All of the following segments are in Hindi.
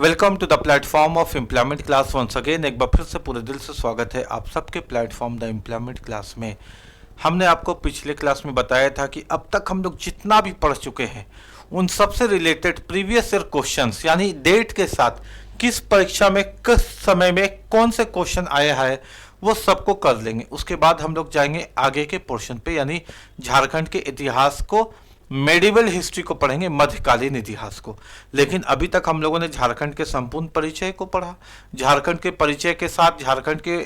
Welcome to the platform of employment class once again. एक बार फिर से पूरे दिल से स्वागत है आप सबके प्लेटफॉर्म द एम्प्लॉयमेंट क्लास में। हमने आपको पिछले क्लास में बताया था कि अब तक हम लोग जितना भी पढ़ चुके हैं उन सबसे रिलेटेड प्रीवियस ईयर क्वेश्चंस यानी डेट के साथ किस परीक्षा में किस समय में कौन से क्वेश्चन आया है वो सबको कर लेंगे। उसके बाद हम लोग जाएंगे आगे के पोर्शन पे यानी झारखंड के इतिहास को, मेडिवल हिस्ट्री को पढ़ेंगे, मध्यकालीन इतिहास को। लेकिन अभी तक हम लोगों ने झारखंड के संपूर्ण परिचय को पढ़ा, झारखंड के परिचय के साथ झारखंड के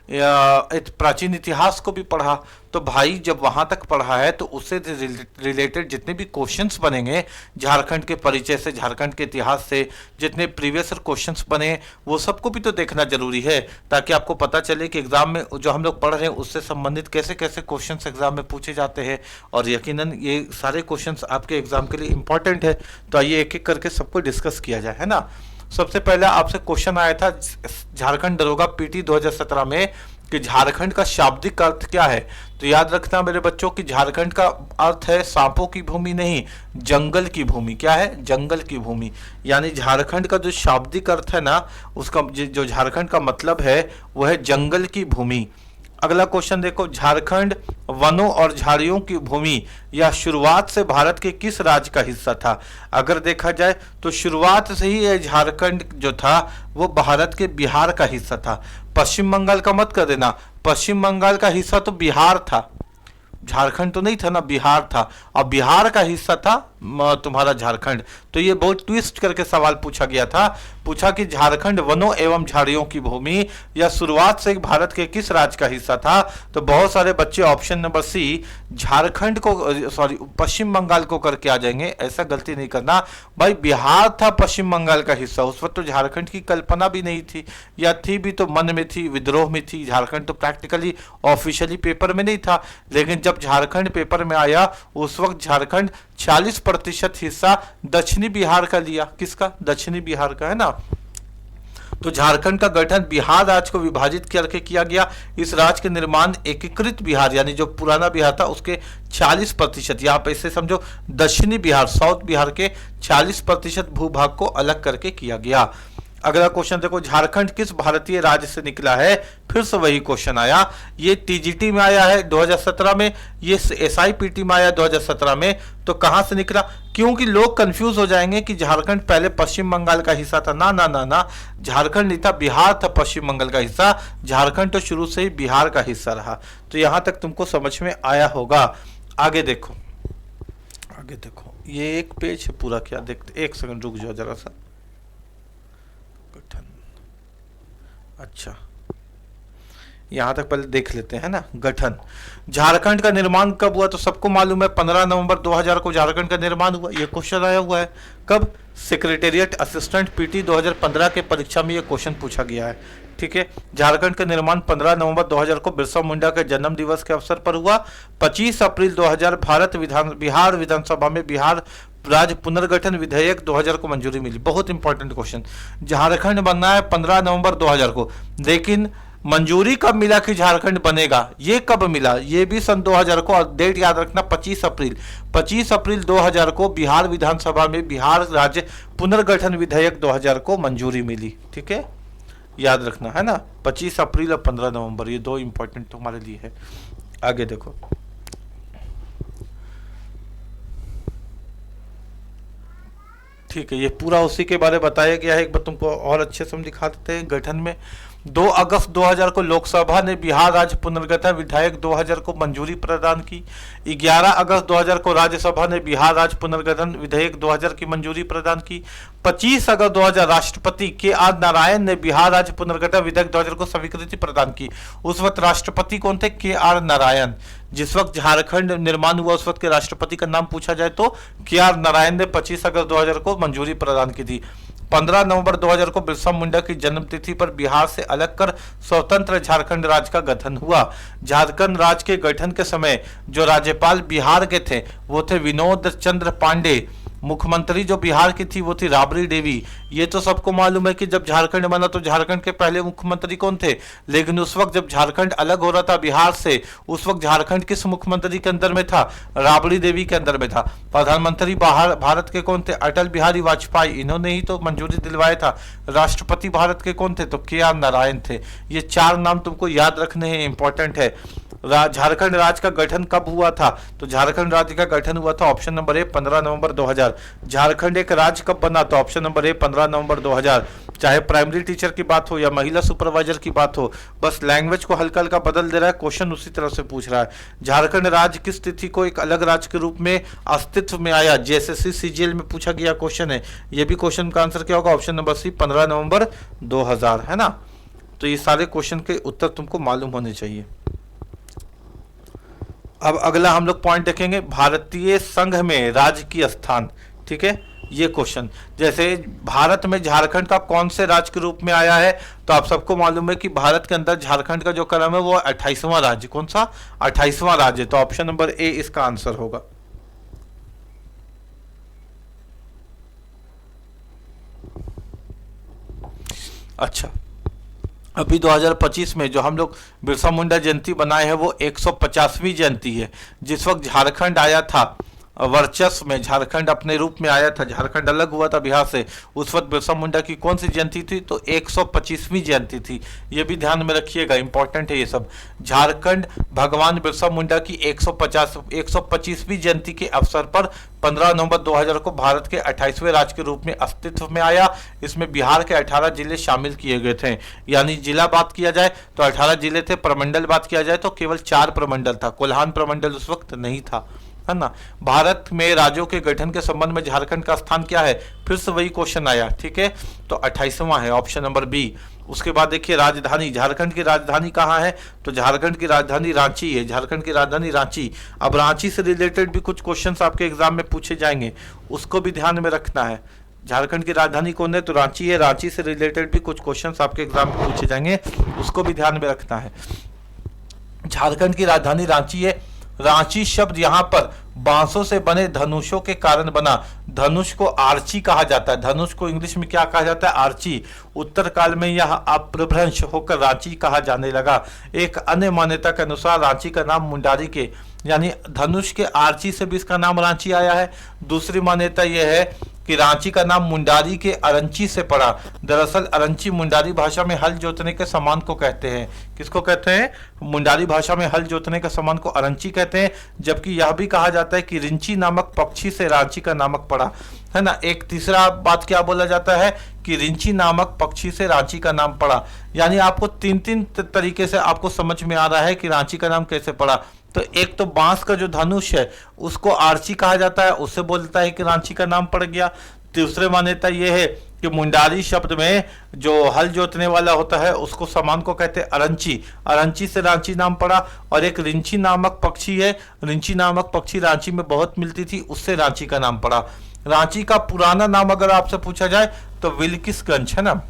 प्राचीन इतिहास को भी पढ़ा। तो भाई जब वहां तक पढ़ा है तो उससे रिलेटेड जितने भी क्वेश्चंस बनेंगे झारखंड के परिचय से, झारखंड के इतिहास से जितने प्रीवियस क्वेश्चंस बने वो सबको भी तो देखना जरूरी है, ताकि आपको पता चले कि एग्जाम में जो हम लोग पढ़ रहे हैं उससे संबंधित कैसे कैसे क्वेश्चंस एग्जाम में पूछे जाते हैं। और यकीनन ये सारे क्वेश्चंस आपके एग्जाम के लिए इंपॉर्टेंट है। तो आइए एक एक करके सबको डिस्कस किया जाए, है ना। सबसे पहले आपसे क्वेश्चन आया था झारखंड दरोगा पीटी 2017 में कि झारखंड का शाब्दिक अर्थ क्या है। तो याद रखना मेरे बच्चों कि झारखंड का अर्थ है सांपों की भूमि नहीं, जंगल की भूमि। क्या है? जंगल की भूमि। यानी झारखंड का जो शाब्दिक अर्थ है ना, उसका जो झारखंड का मतलब है वह है जंगल की भूमि। अगला क्वेश्चन देखो, झारखंड वनों और झाड़ियों की भूमि या शुरुआत से भारत के किस राज्य का हिस्सा था। अगर देखा जाए तो शुरुआत से ही ये झारखंड जो था वो भारत के बिहार का हिस्सा था। पश्चिम बंगाल का मत कर देना, पश्चिम बंगाल का हिस्सा तो बिहार था, झारखंड तो नहीं था ना, बिहार था। और बिहार का हिस्सा था तुम्हारा झारखंड। तो ये बहुत ट्विस्ट करके सवाल पूछा गया था, पूछा कि झारखंड वनों एवं झाड़ियों की भूमि या शुरुआत से भारत के किस राज्य का हिस्सा था। तो बहुत सारे बच्चे ऑप्शन नंबर सी झारखंड को, सॉरी पश्चिम बंगाल को करके आ जाएंगे। ऐसा गलती नहीं करना भाई, बिहार था पश्चिम बंगाल का हिस्सा। उस वक्त तो झारखंड की कल्पना भी नहीं थी, या थी भी तो मन में थी, विद्रोह में थी। झारखंड तो प्रैक्टिकली ऑफिशियली पेपर में नहीं था। लेकिन जब झारखंड पेपर में आया उस वक्त झारखंड 40% हिस्सा दक्षिणी बिहार का लिया। किसका? दक्षिणी बिहार का, है ना। तो झारखंड का गठन बिहार राज्य को विभाजित करके किया गया। इस राज्य के निर्माण एकीकृत बिहार यानी जो पुराना बिहार था उसके 40%, यहाँ पे इसे समझो दक्षिणी बिहार, साउथ बिहार के 40% भूभाग को अलग करके किया गया। अगला क्वेश्चन देखो, झारखंड किस भारतीय राज्य से निकला है। फिर से वही क्वेश्चन आया, ये टीजीटी में आया है 2017 में, ये एसआईपीटी में आया 2017 में। तो कहां से निकला? क्योंकि लोग कंफ्यूज हो जाएंगे कि झारखंड पहले पश्चिम बंगाल का हिस्सा था। ना ना ना ना, झारखंड नहीं था, बिहार था पश्चिम बंगाल का हिस्सा। झारखंड तो शुरू से ही बिहार का हिस्सा रहा। तो यहां तक तुमको समझ में आया होगा। आगे देखो, आगे देखो, ये एक पेज है पूरा। क्या देखते, एक सेकंड रुक जाओ जरा सा। गठन, अच्छा यहां तक पहले देख लेते हैं ना। गठन, झारखंड का निर्माण कब हुआ? तो सबको मालूम है 15 नवंबर 2000 को झारखंड का निर्माण हुआ। ये क्वेश्चन आया हुआ है कब? सेक्रेटेरिएट असिस्टेंट पीटी 2015 के परीक्षा में ये क्वेश्चन पूछा गया है। ठीक है, झारखंड का निर्माण 15 नवंबर 2000 को बिरसा मुंडा के जन्म दिवस के अवसर पर हुआ। 25 अप्रैल 2000 बिहार विधानसभा में बिहार राज्य पुनर्गठन विधेयक 2000 को मंजूरी मिली। बहुत इंपॉर्टेंट क्वेश्चन। झारखंड बनना है 15 नवंबर 2000 को, लेकिन मंजूरी कब मिला कि झारखंड बनेगा? ये कब मिला? ये भी सन 2000 को। और डेट याद रखना 25 अप्रैल 25 अप्रैल 2000 को बिहार विधानसभा में बिहार राज्य पुनर्गठन विधेयक 2000 को मंजूरी मिली। ठीक है, याद रखना, है ना। 25 अप्रैल और 15 नवंबर, ये दो इंपॉर्टेंट तुम्हारे लिए है। आगे देखो, ठीक है, ये पूरा उसी के बारे में बताया गया है। एक बार तुमको और अच्छे से हम दिखा देते हैं। गठन में 2 अगस्त 2000 को लोकसभा ने बिहार राज्य पुनर्गठन विधेयक 2000 को मंजूरी प्रदान की। 11 अगस्त 2000 को राज्यसभा ने बिहार राज्य पुनर्गठन विधेयक 2000 की मंजूरी प्रदान की। 25 अगस्त 2000 राष्ट्रपति के.आर. नारायण ने बिहार राज्य पुनर्गठन विधेयक 2000 को स्वीकृति प्रदान की। उस वक्त राष्ट्रपति कौन थे? के.आर. नारायण। जिस वक्त झारखंड निर्माण हुआ उस वक्त के राष्ट्रपति का नाम पूछा जाए तो के.आर. नारायण ने 25 अगस्त 2000 को मंजूरी प्रदान की थी। 15 नवंबर 2000 को बिरसा मुंडा की जन्मतिथि पर बिहार से अलग कर स्वतंत्र झारखंड राज्य का गठन हुआ। झारखंड राज्य के गठन के समय जो राज्यपाल बिहार के थे वो थे विनोद चंद्र पांडे। मुख्यमंत्री जो बिहार की थी वो थी राबड़ी देवी। ये तो सबको मालूम है कि जब झारखंड बना तो झारखंड के पहले मुख्यमंत्री कौन थे, लेकिन उस वक्त जब झारखंड अलग हो रहा था बिहार से, उस वक्त झारखंड किस मुख्यमंत्री के अंदर में था, राबड़ी देवी के अंदर में था। प्रधानमंत्री बाहर भारत के कौन थे, अटल बिहारी वाजपेयी, इन्होंने ही तो मंजूरी दिलवाया था। राष्ट्रपति भारत के कौन थे, तो KR नारायण थे। ये 4 नाम तुमको याद रखने हैं, इंपॉर्टेंट है। झारखंड राज्य का गठन कब हुआ था, तो झारखंड राज्य का गठन हुआ था ऑप्शन नंबर ए 15 नवंबर 2000। झारखंड एक राज्य कब बना, तो ऑप्शन नंबर ए 15 नवंबर 2000। चाहे प्राइमरी टीचर की बात हो या महिला सुपरवाइजर की बात हो, बस लैंग्वेज को हल्का हल्का बदल दे रहा है, क्वेश्चन उसी तरह से पूछ रहा है। झारखंड राज्य किस तिथि को एक अलग राज्य के रूप में अस्तित्व में आया, JSSC CGL में पूछा गया क्वेश्चन है। ये भी क्वेश्चन का आंसर क्या होगा, ऑप्शन नंबर सी 15 नवंबर 2000, है ना। तो ये सारे क्वेश्चन के उत्तर तुमको मालूम होने चाहिए। अब अगला हम लोग पॉइंट देखेंगे, भारतीय संघ में राजकीय स्थान। ठीक है, ये क्वेश्चन, जैसे भारत में झारखंड का कौन से राज्य के रूप में आया है, तो आप सबको मालूम है कि भारत के अंदर झारखंड का जो क्रम है वो 28वां राज्य, कौन सा, 28वां राज्य। तो ऑप्शन नंबर ए इसका आंसर होगा। अच्छा, अभी 2025 में जो हम लोग बिरसा मुंडा जयंती बनाए हैं वो 150वीं जयंती है। जिस वक्त झारखंड आया था वर्चस्व में, झारखंड अपने रूप में आया था, झारखंड अलग हुआ था बिहार से, उस वक्त बिरसा मुंडा की कौन सी जयंती थी, तो 125वीं जयंती थी। ये भी ध्यान में रखिएगा, इंपॉर्टेंट है ये सब। झारखंड भगवान बिरसा मुंडा की 125वीं जयंती के अवसर पर 15 नवंबर 2000 को भारत के 28वें राज्य के रूप में अस्तित्व में आया। इसमें बिहार के 18 जिले शामिल किए गए थे। यानी जिला बात किया जाए तो 18 जिले थे, प्रमंडल बात किया जाए तो केवल 4 प्रमंडल था, कोल्हान प्रमंडल उस वक्त नहीं था, है ना। भारत में राज्यों के गठन के संबंध में झारखंड का स्थान क्या है, फिर से वही क्वेश्चन आया। ठीक है, तो 28वां है, ऑप्शन नंबर बी। उसके बाद देखिए राजधानी, झारखंड की राजधानी कहाँ है, तो झारखंड की राजधानी रांची है, झारखंड की राजधानी रांची। अब रांची से रिलेटेड भी कुछ क्वेश्चंस आपके एग्जाम में पूछे जाएंगे, उसको भी ध्यान में रखना है। झारखंड की राजधानी कौन है, तो रांची है। रांची से रिलेटेड भी कुछ क्वेश्चंस आपके एग्जाम में पूछे जाएंगे, उसको भी ध्यान में रखना है। झारखंड की राजधानी रांची है। रांची शब्द यहाँ पर बांसों से बने धनुषों के कारण बना। धनुष को आर्ची कहा जाता है, धनुष को इंग्लिश में क्या कहा जाता है, आर्ची। उत्तर काल में यह अपभ्रंश होकर रांची कहा जाने लगा। एक अन्य मान्यता के अनुसार रांची का नाम मुंडारी के, यानी धनुष के आर्ची से भी इसका नाम रांची आया है। दूसरी मान्यता यह है कि रांची का नाम मुंडारी के अरंची से पड़ा। दरअसल अरंची मुंडारी भाषा में हल जोतने के समान को कहते हैं। किसको कहते हैं, मुंडारी भाषा में हल जोतने के समान को अरंची कहते हैं। जबकि यह भी कहा जाता है कि रिंची नामक पक्षी से रांची का नामक पड़ा, है ना। एक तीसरा बात क्या बोला जाता है कि रिंची नामक पक्षी से रांची का नाम पड़ा। यानी आपको तीन तरीके से आपको समझ में आ रहा है कि रांची का नाम कैसे पड़ा। तो एक तो बांस का जो धनुष है उसको आर्ची कहा जाता है, उससे बोलता है कि रांची का नाम पड़ गया। दूसरे मान्यता यह है कि मुंडारी शब्द में जो हल जोतने वाला होता है उसको समान को कहते हैं अरंची, अरंची से रांची नाम पड़ा। और एक रिंची नामक पक्षी है, रिंची नामक पक्षी रांची में बहुत मिलती थी, उससे रांची का नाम पड़ा। रांची का पुराना नाम अगर आपसे पूछा जाए तो विल्किसगंज, है ना,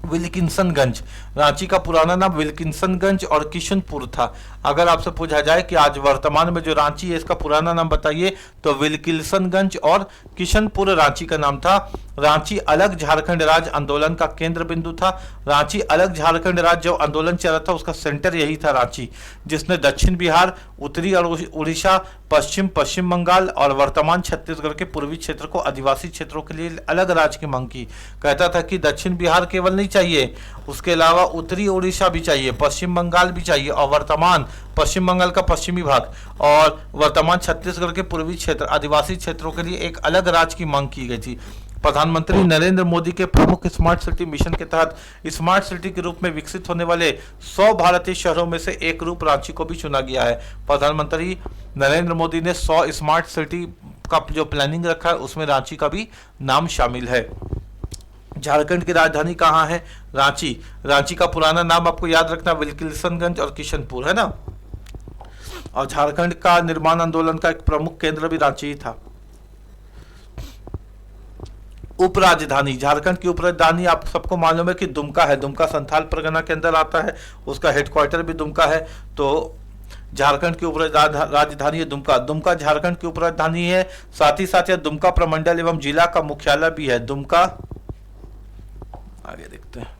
विल्किंसनगंज। रांची का पुराना नाम विल्किंसनगंज और किशनपुर था। अगर आपसे पूछा जाए कि आज वर्तमान में जो रांची है इसका पुराना नाम बताइए, तो विल्किंसनगंज और किशनपुर रांची का नाम था। रांची अलग झारखंड राज्य आंदोलन का केंद्र बिंदु था। रांची अलग झारखंड राज्य जो आंदोलन चल रहा था उसका सेंटर यही था रांची, जिसने दक्षिण बिहार, उत्तरी उड़ीसा, पश्चिम बंगाल और वर्तमान छत्तीसगढ़ के पूर्वी क्षेत्र को आदिवासी क्षेत्रों के लिए अलग राज्य की मांग की। कहता था कि दक्षिण बिहार केवल नहीं चाहिए, उसके अलावा उत्तरी उड़ीसा भी चाहिए, पश्चिम बंगाल भी चाहिए, और वर्तमान पश्चिम बंगाल का पश्चिमी भाग और वर्तमान छत्तीसगढ़ के पूर्वी क्षेत्र आदिवासी क्षेत्रों के लिए एक अलग राज्य की मांग की गई थी। प्रधानमंत्री नरेंद्र मोदी के प्रमुख स्मार्ट सिटी मिशन के तहत स्मार्ट सिटी के रूप में विकसित होने वाले 100 भारतीय शहरों में से एक रूप रांची को भी चुना गया है। प्रधानमंत्री नरेंद्र मोदी ने 100 स्मार्ट सिटी का जो प्लानिंग रखा है उसमें रांची का भी नाम शामिल है। झारखंड की राजधानी कहाँ है, रांची। रांची का पुराना नाम आपको याद रखना विल्किंसनगंज और किशनपुर, है ना। और झारखंड का निर्माण आंदोलन का एक प्रमुख केंद्र भी रांची ही था। उपराजधानी, झारखंड की उपराजधानी आप सबको मालूम है कि दुमका है। दुमका संथाल परगना के अंदर आता है, उसका हेडक्वार्टर भी दुमका है। तो झारखंड की उप राजधानी है दुमका। दुमका झारखंड की उप राजधानी है, साथ ही साथ यह दुमका प्रमंडल एवं जिला का मुख्यालय भी है। दुमका, आगे देखते हैं।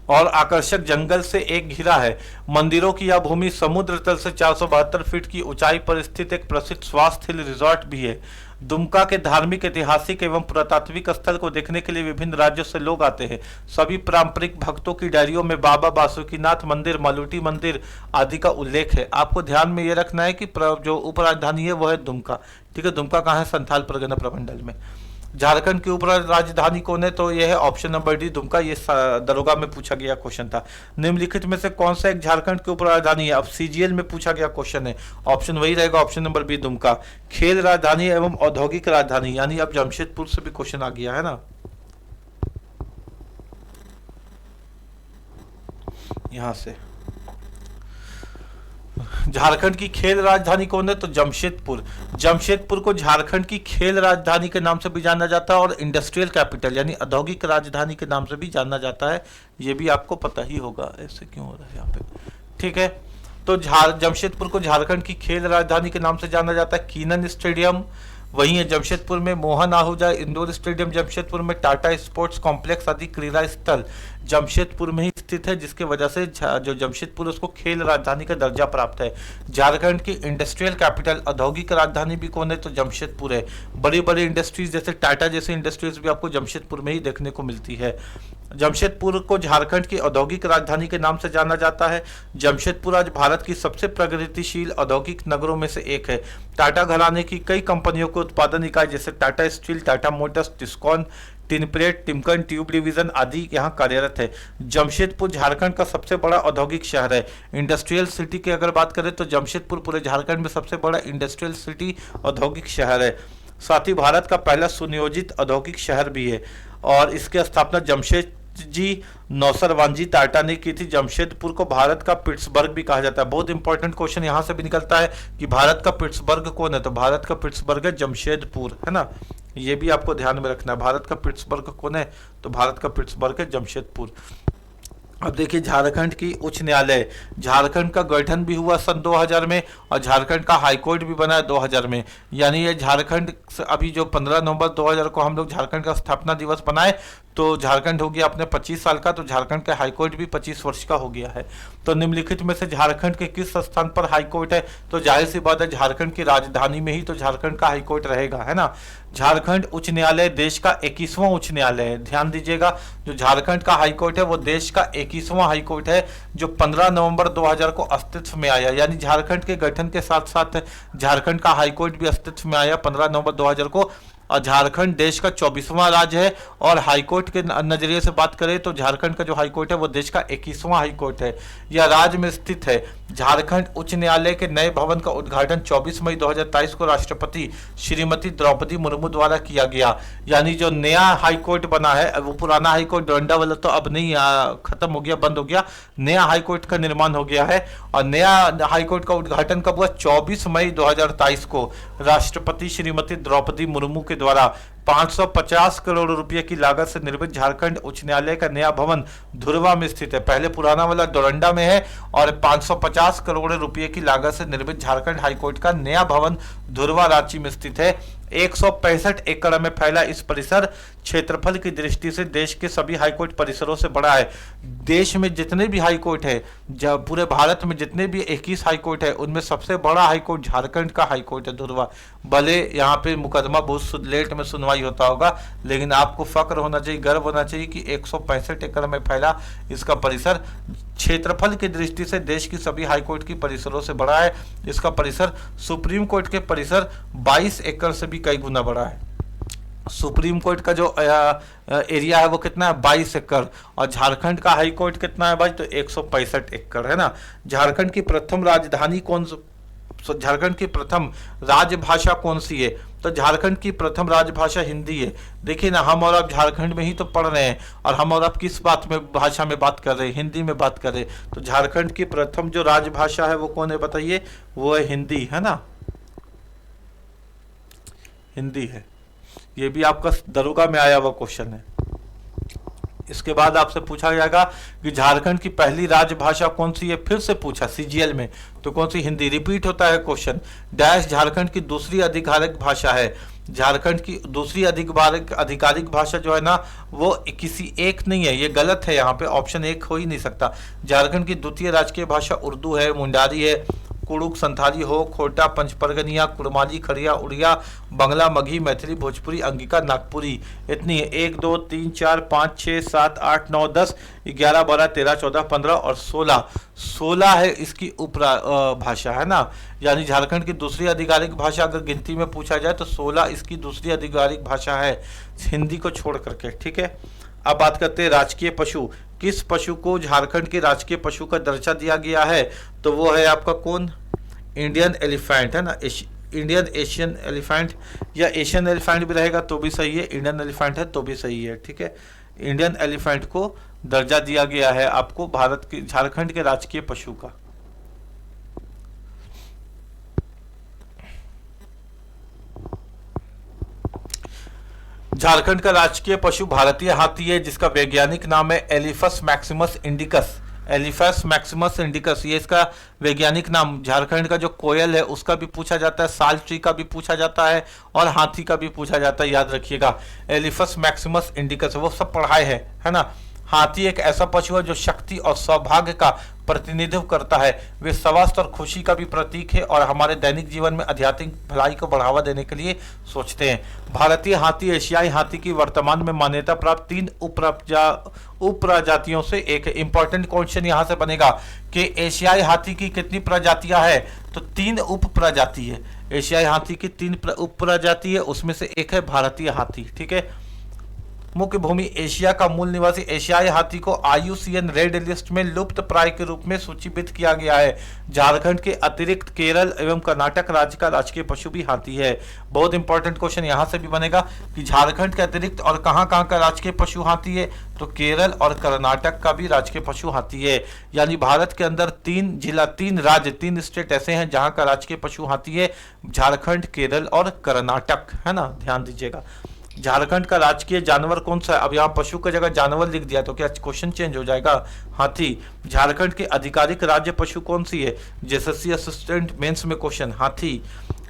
और आकर्षक जंगल से एक घिरा है। मंदिरों की यह भूमि समुद्र तल से 472 फीट की ऊंचाई पर स्थित एक प्रसिद्ध स्वास्थ्य हिल रिजॉर्ट भी है। दुमका के धार्मिक, ऐतिहासिक एवं पुरातात्विक स्थल को देखने के लिए विभिन्न राज्यों से लोग आते हैं। सभी पारंपरिक भक्तों की डायरियों में बाबा बासुकीनाथ मंदिर, मालूटी मंदिर आदि का उल्लेख है। आपको ध्यान में ये रखना है कि जो उपराजधानी है वो है दुमका। ठीक है, दुमका कहाँ है? संथाल परगना प्रमंडल में। झारखंड की उप राजधानी कौन है? तो यह है ऑप्शन नंबर डी, दुमका। ये दरोगा में पूछा गया क्वेश्चन था। निम्नलिखित में से कौन सा एक झारखंड की उप राजधानी है? अब सीजीएल में पूछा गया क्वेश्चन है, ऑप्शन वही रहेगा, ऑप्शन नंबर बी, दुमका। खेल राजधानी एवं औद्योगिक राजधानी, यानी अब जमशेदपुर से भी क्वेश्चन आ गया है ना, यहां से। झारखंड की खेल राजधानी कौन है? तो जमशेदपुर। जमशेदपुर को झारखंड की खेल राजधानी के नाम से भी जाना जाता है और इंडस्ट्रियल कैपिटल यानी औद्योगिक राजधानी के नाम से भी जाना जाता है। ये भी आपको पता ही होगा, ऐसे क्यों हो रहा है यहाँ पे। ठीक है, तो जमशेदपुर को झारखंड की खेल राजधानी के नाम से जाना जाता है। कीनन स्टेडियम वही है जमशेदपुर में, मोहन आहूजा इंडोर स्टेडियम जमशेदपुर में, टाटा स्पोर्ट्स कॉम्प्लेक्स आदि क्रीड़ा स्थल जमशेदपुर में ही स्थित है, जिसके वजह से जो जमशेदपुर उसको खेल राजधानी का दर्जा प्राप्त है। झारखंड की इंडस्ट्रियल कैपिटल, औद्योगिक राजधानी भी कौन है? तो जमशेदपुर है। बड़ी बड़ी इंडस्ट्रीज जैसे टाटा जैसी इंडस्ट्रीज भी आपको जमशेदपुर में ही देखने को मिलती है। जमशेदपुर को झारखंड की औद्योगिक राजधानी के नाम से जाना जाता है। जमशेदपुर आज भारत की सबसे प्रगतिशील औद्योगिक नगरों में से एक है। टाटा घराने की कई कंपनियों के उत्पादन इकाई जैसे Tata steel, Tata Motors, Tiscon, tinplate, Timken tube division आदि यहाँ कार्यरत है। जमशेदपुर झारखंड का सबसे बड़ा औद्योगिक शहर है। इंडस्ट्रियल सिटी की अगर बात करें तो जमशेदपुर पूरे झारखंड में सबसे बड़ा इंडस्ट्रियल सिटी औद्योगिक शहर है। साथ ही भारत का पहला सुनियोजित औद्योगिक शहर भी है और इसकी स्थापना जमशेद जी नौसरवानजी टाटा ने की थी। जमशेदपुर को भारत का पिट्सबर्ग भी कहा जाता है। बहुत इंपॉर्टेंट क्वेश्चन यहां से भी निकलता है कि भारत का पिट्सबर्ग कौन है? तो भारत का पिट्सबर्ग है जमशेदपुर, है ना। ये भी आपको ध्यान में रखना है। भारत का पिट्सबर्ग कौन है? तो भारत का पिट्सबर्ग है जमशेदपुर। अब देखिए झारखंड की उच्च न्यायालय, झारखंड का गठन भी हुआ सन 2000 में और झारखंड का हाईकोर्ट भी बना है 2000 में। यानी ये झारखंड अभी जो 15 नवंबर 2000 को हम लोग झारखंड का स्थापना दिवस बनाए तो झारखंड हो गया अपने 25 साल का, तो झारखंड का हाईकोर्ट भी 25 वर्ष का हो गया है। तो निम्नलिखित में से झारखंड के किस स्थान पर हाईकोर्ट है? तो जाहिर सी बात है झारखंड की राजधानी में ही तो झारखंड का हाईकोर्ट रहेगा, है ना। झारखंड उच्च न्यायालय देश का 21वां उच्च न्यायालय है। ध्यान दीजिएगा, जो झारखंड का हाईकोर्ट है वो देश का 21वां हाईकोर्ट है जो 15 नवंबर 2000 को अस्तित्व में आया। यानी झारखंड के गठन के साथ साथ झारखंड का हाईकोर्ट भी अस्तित्व में आया 15 नवंबर 2000 को। और झारखंड देश का 24वां राज्य है और हाईकोर्ट के नजरिए से बात करें तो झारखंड का जो हाईकोर्ट है वो देश का 21वां हाईकोर्ट है। यह राज्य में स्थित है। झारखंड उच्च न्यायालय के नए भवन का उद्घाटन 24 मई 2023 को राष्ट्रपति श्रीमती द्रौपदी मुर्मू द्वारा किया गया। यानी जो नया हाईकोर्ट बना है, वो पुराना हाईकोर्ट डोरंडा वाला तो अब नहीं, खत्म हो गया, बंद हो गया। नया हाईकोर्ट का निर्माण हो गया है और नया हाईकोर्ट का उद्घाटन कब हुआ? 24 मई 2023 को राष्ट्रपति श्रीमती द्रौपदी मुर्मू के द्वारा 550 करोड़ रुपए की लागत से निर्मित झारखंड उच्च न्यायालय का नया भवन धुरवा में स्थित है। पहले पुराना वाला डोरंडा में है और 550 करोड़ रुपए की लागत से निर्मित झारखंड हाईकोर्ट का नया भवन धुरवा रांची में स्थित है। 165 एकड़ में फैला इस परिसर क्षेत्रफल की दृष्टि से देश के सभी हाईकोर्ट परिसरों से बड़ा है। देश में जितने भी हाईकोर्ट है, जब पूरे भारत में जितने भी 21 हाईकोर्ट है, उनमें सबसे बड़ा हाईकोर्ट झारखंड का हाईकोर्ट है धुरवा। भले यहाँ पे मुकदमा बहुत लेट में सुनवाई होता होगा, लेकिन आपको फक्र होना चाहिए, गर्व होना चाहिए कि 165 एकड़ में फैला इसका परिसर क्षेत्रफल की दृष्टि से देश की सभी हाईकोर्ट की परिसरों से बड़ा है। इसका परिसर सुप्रीम कोर्ट के परिसर 22 एकड़ से भी कई गुना बड़ा है। सुप्रीम कोर्ट का जो एरिया है वो कितना है? 22 एकड़। और झारखंड का हाई कोर्ट कितना है भाई? तो 165 एकड़, है ना। झारखंड की प्रथम राजधानी कौन, झारखंड की प्रथम राजभाषा कौन सी है? तो झारखंड की प्रथम राजभाषा हिंदी है। देखिए ना, हम और आप झारखंड में ही तो पढ़ रहे हैं और हम और आप किस बात में, भाषा में बात कर रहे हैं? हिंदी में बात कर रहे हैं। तो झारखंड की प्रथम जो राजभाषा है वो कौन है बताइए? वो है हिंदी, है ना, हिंदी है। ये भी आपका दरोगा में आया हुआ क्वेश्चन है। इसके बाद आपसे पूछा जाएगा कि झारखंड की पहली राजभाषा कौन सी है, फिर से पूछा सीजीएल में, तो कौन सी? हिंदी। रिपीट होता है क्वेश्चन। डैश झारखंड की दूसरी आधिकारिक भाषा है। झारखंड की दूसरी आधिकारिक भाषा जो है ना वो किसी एक नहीं है, ये गलत है, यहाँ पे ऑप्शन एक हो ही नहीं सकता। झारखंड की द्वितीय राजकीय भाषा उर्दू है, मुंडारी है, कुड़ुक, संथाली, हो, खोटा, पंचपरगनिया, कुड़माली, खड़िया, उड़िया, बंगला, मगही, मैथिली, भोजपुरी, अंगिका, नागपुरी। इतनी है। 1 2 3 4 5 6 7 8 9 10 11 12 13 14 15 और 16 है इसकी उप भाषा, है ना। यानी झारखंड की दूसरी आधिकारिक भाषा अगर गिनती में पूछा जाए तो 16 इसकी दूसरी आधिकारिक भाषा है, हिंदी को छोड़ करके, ठीक है। अब बात करते हैं राजकीय पशु। किस पशु को झारखंड के राजकीय पशु का दर्जा दिया गया है? तो वो है आपका कौन? इंडियन एलिफेंट, है ना। इंडियन एशियन एलिफेंट या एशियन एलिफेंट भी रहेगा तो भी सही है, इंडियन एलिफेंट है तो भी सही है, ठीक है। इंडियन एलिफेंट को दर्जा दिया गया है आपको भारत के झारखंड के राजकीय पशु का। झारखंड का राजकीय पशु भारतीय हाथी है, जिसका वैज्ञानिक नाम है Elephas maximus indicus. Elephas maximus indicus ये इसका वैज्ञानिक नाम। झारखंड का जो कोयल है उसका भी पूछा जाता है, साल ट्री का भी पूछा जाता है और हाथी का भी पूछा जाता है, याद रखिएगा। एलिफस मैक्सिमस इंडिकस वो सब पढ़ाए है ना। हाथी एक ऐसा पशु है जो शक्ति और सौभाग्य का प्रतिनिधित्व करता है। वे स्वास्थ्य और खुशी का भी प्रतीक है और हमारे दैनिक जीवन में आध्यात्मिक भलाई को बढ़ावा देने के लिए सोचते हैं। भारतीय हाथी एशियाई हाथी की वर्तमान में मान्यता प्राप्त 3 उप प्रजातियों से एक है। इंपॉर्टेंट क्वेश्चन यहाँ से बनेगा कि एशियाई हाथी की कितनी प्रजातियां है? तो 3 उप प्रजाति है। एशियाई हाथी की 3 उप प्रजाति है, उसमें से एक है भारतीय हाथी, ठीक है। मुख्य भूमि एशिया का मूल निवासी एशियाई हाथी को IUCN रेड लिस्ट में लुप्त प्राय के रूप में सूचीबद्ध किया गया है। झारखंड के अतिरिक्त केरल एवं कर्नाटक राज्य का राजकीय पशु भी हाथी है। बहुत इंपॉर्टेंट क्वेश्चन यहां से भी बनेगा कि झारखंड के अतिरिक्त और कहां का राजकीय पशु हाथी है? तो केरल और कर्नाटक का भी राजकीय पशु हाथी है। यानी भारत के अंदर 3 जिला, 3 राज्य, 3 स्टेट ऐसे हैं जहां का राजकीय पशु हाथी है। झारखंड, केरल और कर्नाटक, है ना, ध्यान दीजिएगा। झारखंड का राजकीय जानवर कौन सा है? अब यहाँ पशु की जगह जानवर लिख दिया तो क्या क्वेश्चन चेंज हो जाएगा? हाथी। झारखंड की आधिकारिक राज्य पशु कौन सी है? जेएसएससी असिस्टेंट मेंस में क्वेश्चन, हाथी।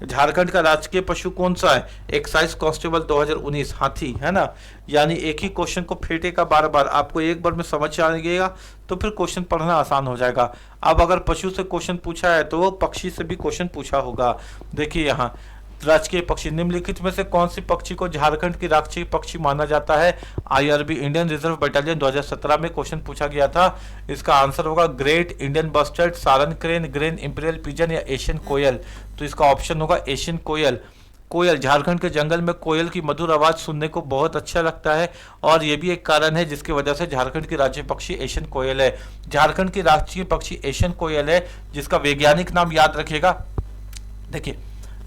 झारखंड का राजकीय पशु कौन सा है? एक्साइज कांस्टेबल 2019, हाथी, है ना। यानी एक ही क्वेश्चन को फेंटेगा बार बार, आपको एक बार में समझ आ जाएगा तो फिर क्वेश्चन पढ़ना आसान हो जाएगा। अब अगर पशु से क्वेश्चन पूछा है तो वो पक्षी से भी क्वेश्चन पूछा होगा। देखिए यहाँ राजकीय पक्षी निम्नलिखित में से कौन सी पक्षी को झारखंड की राष्ट्रीय पक्षी माना जाता है? IRB इंडियन रिजर्व बटालियन 2017 में क्वेश्चन पूछा गया था। इसका आंसर होगा great Indian bustard, Saran crane, grain imperial pigeon या एशियन कोयल। तो इसका ऑप्शन होगा एशियन कोयल। कोयल, झारखंड के जंगल में कोयल की मधुर आवाज सुनने को बहुत अच्छा लगता है और ये भी एक कारण है जिसकी वजह से झारखंड की राष्ट्रीय पक्षी एशियन कोयल है। झारखंड की राष्ट्रीय पक्षी एशियन कोयल है, जिसका वैज्ञानिक नाम याद रखिएगा। देखिए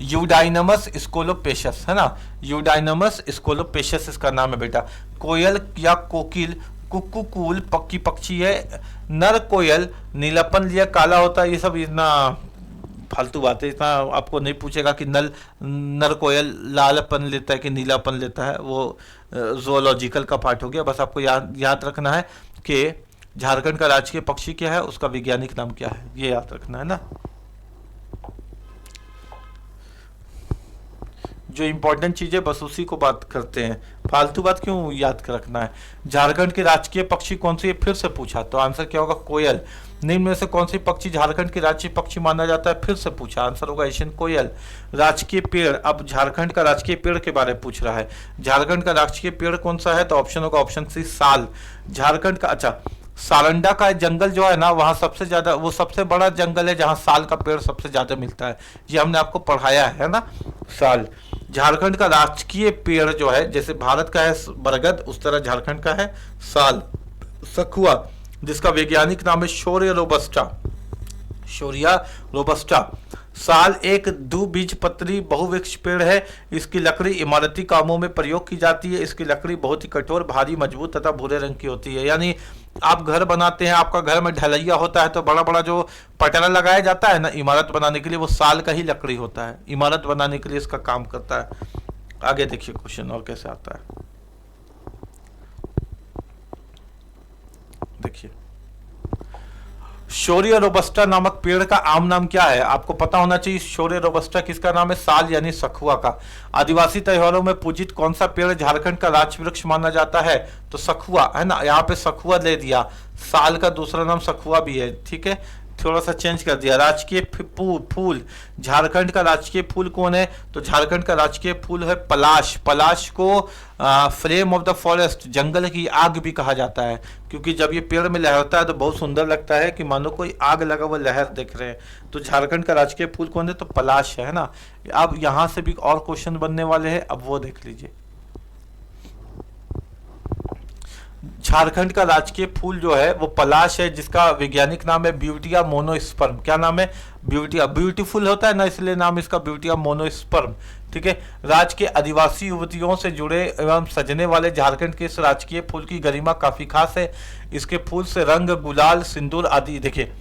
यूडाइनमस स्कोलोपेशस, है ना। यूडाइनमस स्कोलोपेशस इसका नाम है बेटा। कोयल या कोकिल कुक्कुकूल पक्की पक्षी है। नर कोयल नीलापन लिया काला होता है। ये सब इतना फालतू बातें, इतना आपको नहीं पूछेगा कि नर कोयल लालपन लेता है कि नीलापन लेता है, वो जोलॉजिकल का पार्ट हो गया। बस आपको याद रखना है कि झारखंड का राजकीय पक्षी क्या है, उसका वैज्ञानिक नाम क्या है, ये याद रखना है ना। जो इंपॉर्टेंट चीजें बस उसी को बात करते हैं, फालतू बात क्यों याद कर रखना है। झारखंड के राजकीय पक्षी कौन सी है? फिर से पूछा तो आंसर क्या होगा? कोयल। निम्न में से कौन सी पक्षी झारखंड की राजकीय पक्षी माना जाता है? फिर से पूछा, आंसर होगा एशियन कोयल। राजकीय पेड़, अब झारखंड का राजकीय पेड़ के बारे में पूछ रहा है। झारखंड का राजकीय पेड़ कौन सा है? तो ऑप्शन होगा ऑप्शन सी साल। झारखंड का, अच्छा, सारंडा का जंगल जो है ना वहाँ सबसे ज्यादा, वो सबसे बड़ा जंगल है जहाँ साल का पेड़ सबसे ज्यादा मिलता है। ये हमने आपको पढ़ाया है ना, साल। झारखंड का राजकीय पेड़ जो है, जैसे भारत का है बरगद, उस तरह झारखंड का है साल। सखुआ, जिसका वैज्ञानिक नाम है शोरिया रोबस्टा। शोरिया रोबस्टा। साल एक द्विबीजपत्री बहुवृक्ष पेड़ है। इसकी लकड़ी इमारती कामों में प्रयोग की जाती है। इसकी लकड़ी बहुत ही कठोर, भारी, मजबूत तथा भूरे रंग की होती है। यानी आप घर बनाते हैं, आपका घर में ढलैया होता है तो बड़ा बड़ा जो पटरा लगाया जाता है ना इमारत बनाने के लिए, वो साल का ही लकड़ी होता है। इमारत बनाने के लिए इसका काम करता है। आगे देखिए क्वेश्चन और कैसे आता है, देखिए शौर्य रोबस्टा नामक पेड़ का आम नाम क्या है? आपको पता होना चाहिए शौर्य रोबस्टा किसका नाम है? साल यानी सखुआ का। आदिवासी त्योहारों में पूजित कौन सा पेड़ झारखंड का राज वृक्ष माना जाता है? तो सखुआ है ना, यहाँ पे सखुआ ले दिया, साल का दूसरा नाम सखुआ भी है, ठीक है, थोड़ा सा चेंज कर दिया। राजकीय फूल, झारखंड का राजकीय फूल कौन है? तो झारखंड का राजकीय फूल है पलाश। पलाश को फ्लेम ऑफ द फॉरेस्ट, जंगल की आग भी कहा जाता है, क्योंकि जब ये पेड़ में लहरता है तो बहुत सुंदर लगता है कि मानो कोई आग लगा हुआ लहर देख रहे हैं। तो झारखंड का राजकीय फूल कौन है? तो पलाश है ना। अब यहां से भी और क्वेश्चन बनने वाले हैं, अब वो देख लीजिए। झारखंड का राजकीय फूल जो है वो पलाश है, जिसका वैज्ञानिक नाम है ब्यूटिया मोनोस्पर्म। क्या नाम है? ब्यूटिया, ब्यूटीफुल होता है ना, इसलिए नाम इसका ब्यूटिया मोनोस्पर्म, ठीक है। राज्य के आदिवासी युवतियों से जुड़े एवं सजने वाले झारखंड के इस राजकीय फूल की गरिमा काफी खास है। इसके फूल से रंग, गुलाल, सिंदूर आदि, देखिए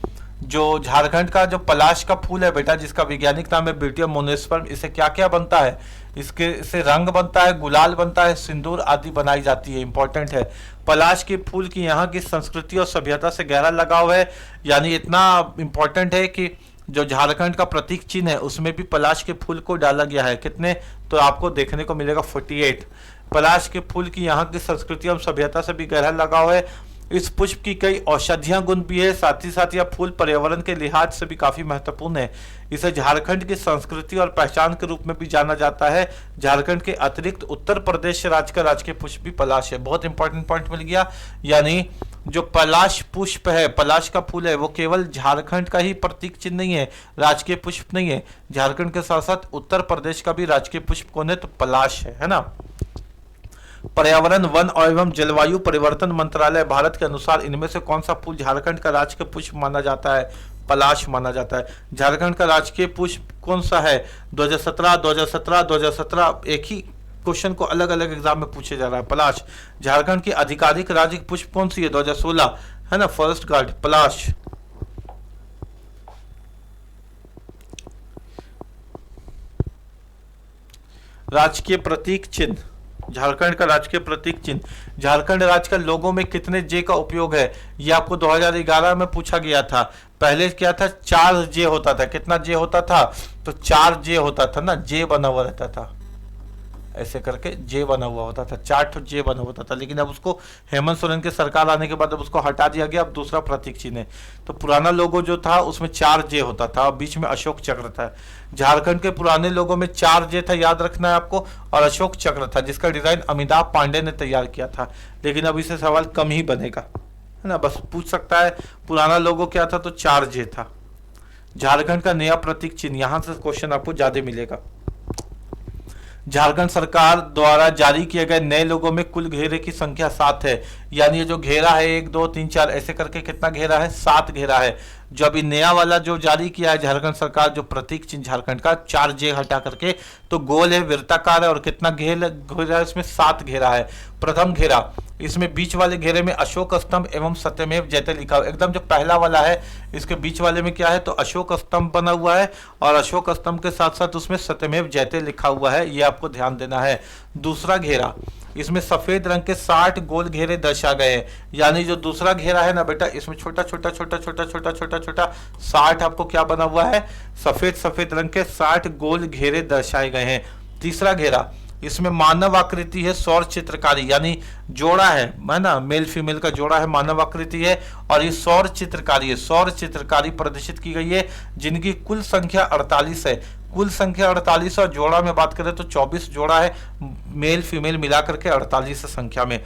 जो झारखंड का जो पलाश का फूल है बेटा, जिसका वैज्ञानिक नाम है ब्यूटिया मोनोस्पर्म, इससे क्या क्या बनता है? इससे रंग बनता है, गुलाल बनता है, सिंदूर आदि बनाई जाती है, इंपॉर्टेंट है। पलाश के फूल की यहाँ की संस्कृति और सभ्यता से गहरा लगाव है, यानी इतना इंपॉर्टेंट है कि जो झारखंड का प्रतीक चिन्ह है उसमें भी पलाश के फूल को डाला गया है। कितने? तो आपको देखने को मिलेगा 48। पलाश के फूल की यहाँ की संस्कृति और सभ्यता से भी गहरा लगाव है। इस पुष्प की कई औषधीय गुण भी है, साथ ही साथ यह फूल पर्यावरण के लिहाज से भी काफी महत्वपूर्ण है। इसे झारखंड की संस्कृति और पहचान के रूप में भी जाना जाता है। झारखंड के अतिरिक्त उत्तर प्रदेश राज्य का राजकीय पुष्प भी पलाश है। बहुत इंपॉर्टेंट पॉइंट मिल गया, यानी जो पलाश पुष्प है, पलाश का फूल है, वो केवल झारखंड का ही प्रतीक चिन्ह नहीं है, राजकीय पुष्प नहीं है। झारखंड के साथ साथ उत्तर प्रदेश का भी राजकीय पुष्प कौन है? तो पलाश है ना। पर्यावरण, वन एवं जलवायु परिवर्तन मंत्रालय भारत के अनुसार इनमें से कौन सा फूल झारखंड का राजकीय पुष्प माना जाता है? पलाश माना जाता है। झारखंड का राजकीय पुष्प कौन सा है? 2017, 2017, 2017, एक ही क्वेश्चन को अलग अलग एग्जाम में पूछे जा रहा है। पलाश। झारखंड की आधिकारिक राज्य पुष्प कौन सी है? 2016 है ना, फॉरेस्ट गार्ड, पलाश। राजकीय प्रतीक चिन्ह, झारखंड का राजकीय प्रतीक चिन्ह। झारखंड राज्य का लोगो में कितने जे का उपयोग है? ये आपको 2011 में पूछा गया था। पहले क्या था? 4 जे होता था। कितना जे होता था? तो 4 जे होता था ना, जे बना हुआ रहता था, ऐसे करके जे बना हुआ होता था, 4 जे बना होता था। लेकिन अब उसको हेमंत सोरेन के सरकार आने के बाद अब उसको हटा दिया गया, अब दूसरा प्रतीक चिन्ह है। तो पुराना लोगो जो था उसमें 4 जे होता था, बीच में अशोक चक्र था। झारखंड के पुराने लोगों में 4 जे था, याद रखना है आपको, और अशोक चक्र था, जिसका डिजाइन अमिताभ पांडे ने तैयार किया था। लेकिन अब इसे सवाल कम ही बनेगा, है ना, बस पूछ सकता है पुराना लोगो क्या था, तो 4 जे था। झारखंड का नया प्रतीक चिन्ह, यहां से क्वेश्चन आपको ज्यादा मिलेगा। झारखंड सरकार द्वारा जारी किए गए नए लोगों में कुल घेरे की संख्या 7 है, यानी ये जो घेरा है 1 2 3 4 ऐसे करके कितना घेरा है? 7 घेरा है। जो अभी नया वाला जो जारी किया है झारखंड सरकार, जो प्रतीक चिन्ह झारखंड का, 4 जे हटा करके तो गोल है, वृत्ताकार है, और कितना घेरा है? इसमें 7 घेरा है। प्रथम घेरा, इसमें बीच वाले घेरे में अशोक स्तंभ एवं सत्यमेव जयते लिखा हुआ। एकदम जो पहला वाला है इसके बीच वाले में क्या है? तो अशोक स्तंभ बना हुआ है, और अशोक स्तंभ के साथ साथ उसमें सत्यमेव जयते लिखा हुआ है, ये आपको ध्यान देना है। दूसरा घेरा, इसमें सफेद रंग के 60 गोल घेरे दर्शा गए हैं, यानी जो दूसरा घेरा है ना बेटा, इसमें छोटा छोटा छोटा छोटा छोटा छोटा छोटा 60 आपको क्या बना हुआ है? सफेद सफेद रंग के 60 गोल घेरे दर्शाए गए हैं। तीसरा घेरा, इसमें मानव आकृति है, सौर चित्रकारी, यानी जोड़ा है ना, मेल फीमेल का जोड़ा है, मानव आकृति है, और ये सौर चित्रकारी है। सौर चित्रकारी प्रदर्शित की गई है, जिनकी कुल संख्या 48 है। कुल संख्या 48, और जोड़ा में बात करें तो 24 जोड़ा है, मेल फीमेल मिलाकर के 48 संख्या में।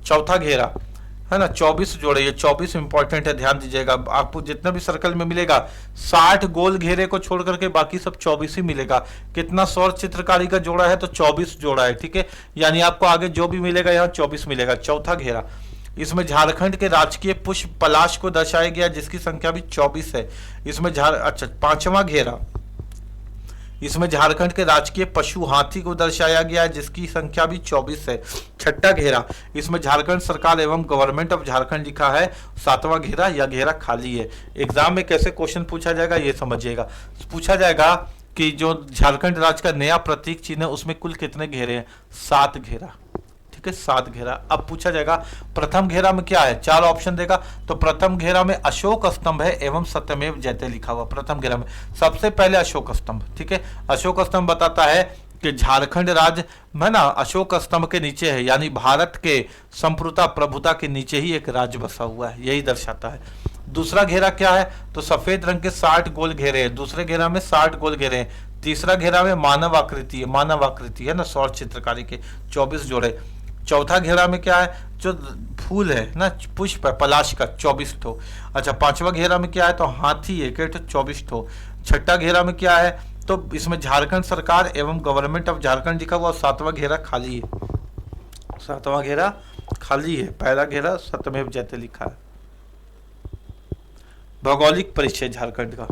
चौथा घेरा है ना, 24 जोड़े, ये 24 इंपॉर्टेंट है, ध्यान दीजिएगा। आपको जितना भी सर्कल में मिलेगा 60 गोल घेरे को छोड़ करके बाकी सब 24 ही मिलेगा। कितना सौर चित्रकारी का जोड़ा है? तो 24 जोड़ा है, ठीक है, यानी आपको आगे जो भी मिलेगा यहाँ 24 मिलेगा। चौथा घेरा, इसमें झारखंड के राजकीय पुष्प पलाश को दर्शाया गया, जिसकी संख्या भी 24 है। इसमें अच्छा, पांचवा घेरा, इसमें झारखंड के राजकीय पशु हाथी को दर्शाया गया है, जिसकी संख्या भी 24 है। छठा घेरा, इसमें झारखंड सरकार एवं गवर्नमेंट ऑफ झारखंड लिखा है। 7वां घेरा, यह घेरा खाली है। एग्जाम में कैसे क्वेश्चन पूछा जाएगा ये समझिएगा। पूछा जाएगा कि जो झारखंड राज्य का नया प्रतीक चिन्ह है उसमें कुल कितने घेरे हैं? 7 घेरा। ठीक है, 7 घेरा। अब पूछा जाएगा प्रथम घेरा में क्या है, 4 ऑप्शन देगा। तो प्रथम घेरा में अशोक स्तंभ है एवं सत्यमेव जयते लिखा हुआ। प्रथम घेरा में सबसे पहले अशोक स्तंभ। ठीक है, अशोक स्तंभ बताता है कि झारखंड राज्य में ना अशोक स्तंभ के नीचे है, यानी भारत के संप्रभुता प्रभुता के नीचे ही एक राज्य बसा हुआ है, यही दर्शाता है। दूसरा घेरा क्या है? तो सफेद रंग के 60 गोल घेरे हैं। दूसरे घेरा में 60 गोल घेरे हैं। तीसरा घेरा में मानव आकृति है, मानव आकृति है ना, सौर चित्रकारी के 24 जोड़े। चौथा घेरा में क्या है? जो फूल है ना, पुष्प है पलाश का, 24 ठो। अच्छा, पांचवा घेरा में क्या है? तो हाथी है, 24 ठो। छठा घेरा में क्या है? तो इसमें झारखंड सरकार एवं गवर्नमेंट ऑफ झारखंड लिखा हुआ। सातवां घेरा खाली है, सातवां घेरा खाली है। पहला घेरा सत्यमेव जयते लिखा है। भौगोलिक परिचय झारखंड का।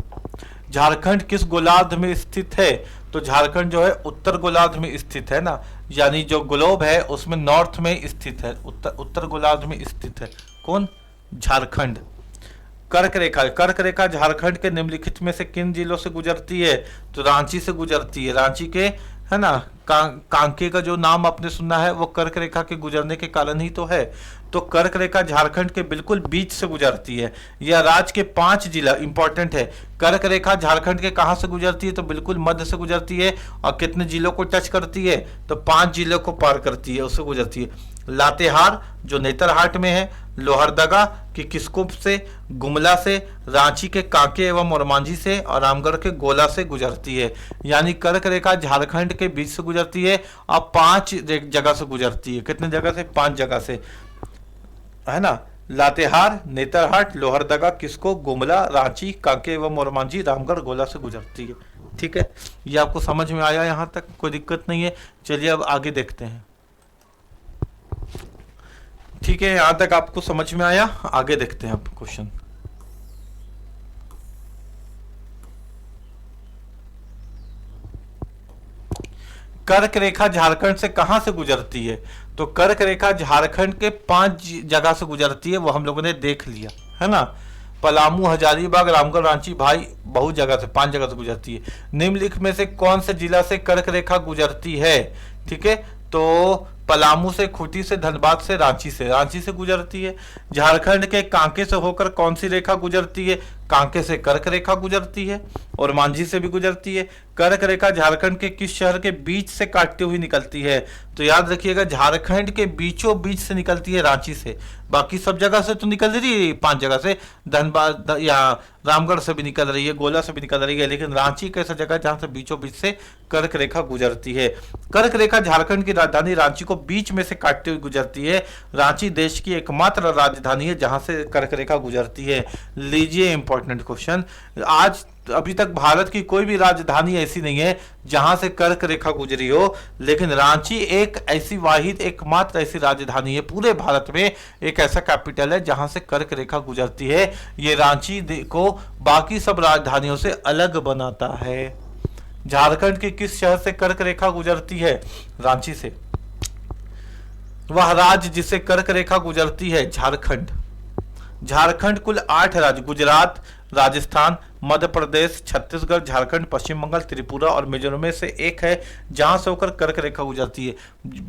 झारखंड किस गोलार्ध में स्थित है? तो झारखंड जो है उत्तर गोलार्ध में स्थित है ना, यानी जो ग्लोब है उसमें नॉर्थ में स्थित है, उत्तर गोलार्ध में स्थित है। कौन? झारखंड। कर्क रेखा, कर्क रेखा झारखंड के निम्नलिखित में से किन जिलों से गुजरती है? तो रांची से गुजरती है। रांची के है ना, कांके का जो नाम आपने सुना है वो कर्क रेखा के गुजरने के कारण ही तो है। तो कर्क रेखा झारखंड के बिल्कुल बीच से गुजरती है। यह राज्य के 5 जिला इंपॉर्टेंट है। कर्क रेखा झारखंड के कहां से गुजरती है? तो बिल्कुल मध्य से गुजरती है। और कितने जिलों को टच करती है? तो 5 जिलों को पार करती है, उससे गुजरती है। लातेहार जो नेतरहाट में है, लोहरदगा की किस्कुप से, गुमला से, रांची के कांके एवं ओरमांझी से और रामगढ़ के गोला से गुजरती है। यानी कर्क रेखा झारखंड के बीच से गुजरती है और 5 जगह से गुजरती है। कितने जगह से? 5 जगह से, है ना। लातेहार, नेतरहाट, लोहरदगा, किस्को, गुमला, रांची, कांके एवं ओरमांझी, रामगढ़, गोला से गुजरती है। ठीक है, ये आपको समझ में आया? यहाँ तक कोई दिक्कत नहीं है। चलिए अब आगे देखते हैं। ठीक है, यहां तक आपको समझ में आया? आगे देखते हैं अब क्वेश्चन। कर्क रेखा झारखंड से कहां से गुजरती है? तो कर्क रेखा झारखंड के 5 जगह से गुजरती है, वो हम लोगों ने देख लिया है ना। पलामू, हजारीबाग, रामगढ़, रांची, भाई बहुत जगह से, 5 जगह से गुजरती है। निम्नलिखित में से कौन से जिला से कर्क रेखा गुजरती है? ठीक है, तो पलामू से, खूंटी से, धनबाद से, रांची से गुजरती है। झारखंड के कांके से होकर कौन सी रेखा गुजरती है? कांके से कर्क रेखा गुजरती है और मांझी से भी गुजरती है। कर्क रेखा झारखंड के किस शहर के बीच से काटते हुए निकलती है? तो याद रखिएगा झारखंड के बीचों बीच से निकलती है, रांची से। बाकी सब जगह से तो निकल रही है, 5 जगह से, धनबाद या रामगढ़ से भी निकल रही है, गोला से भी निकल रही है, लेकिन रांची एक ऐसा जगह जहां से बीचों बीच से कर्क रेखा गुजरती है। कर्क रेखा झारखंड की राजधानी रांची को बीच में से काटते हुए गुजरती है। रांची देश की एकमात्र राजधानी है जहां से कर्क रेखा गुजरती है। लीजिए इंपॉर्टेंट क्वेश्चन, आज अभी तक भारत की कोई भी राजधानी ऐसी नहीं है जहां से कर्क रेखा गुजरी हो, लेकिन रांची एक ऐसी वाहिद एकमात्र ऐसी राजधानी है पूरे भारत में, एक ऐसा कैपिटल है जहां से कर्क रेखा गुजरती है। ये रांची को बाकी सब राजधानियों से अलग बनाता है। झारखंड के किस शहर से कर्क रेखा गुजरती है? रांची से। वह राज्य जिसे कर्क रेखा गुजरती है झारखंड। झारखंड कुल 8 राज्य, गुजरात, राजस्थान, मध्य प्रदेश, छत्तीसगढ़, झारखंड, पश्चिम बंगाल, त्रिपुरा और मिजोरम में से एक है जहां से होकर कर्क रेखा गुजरती है।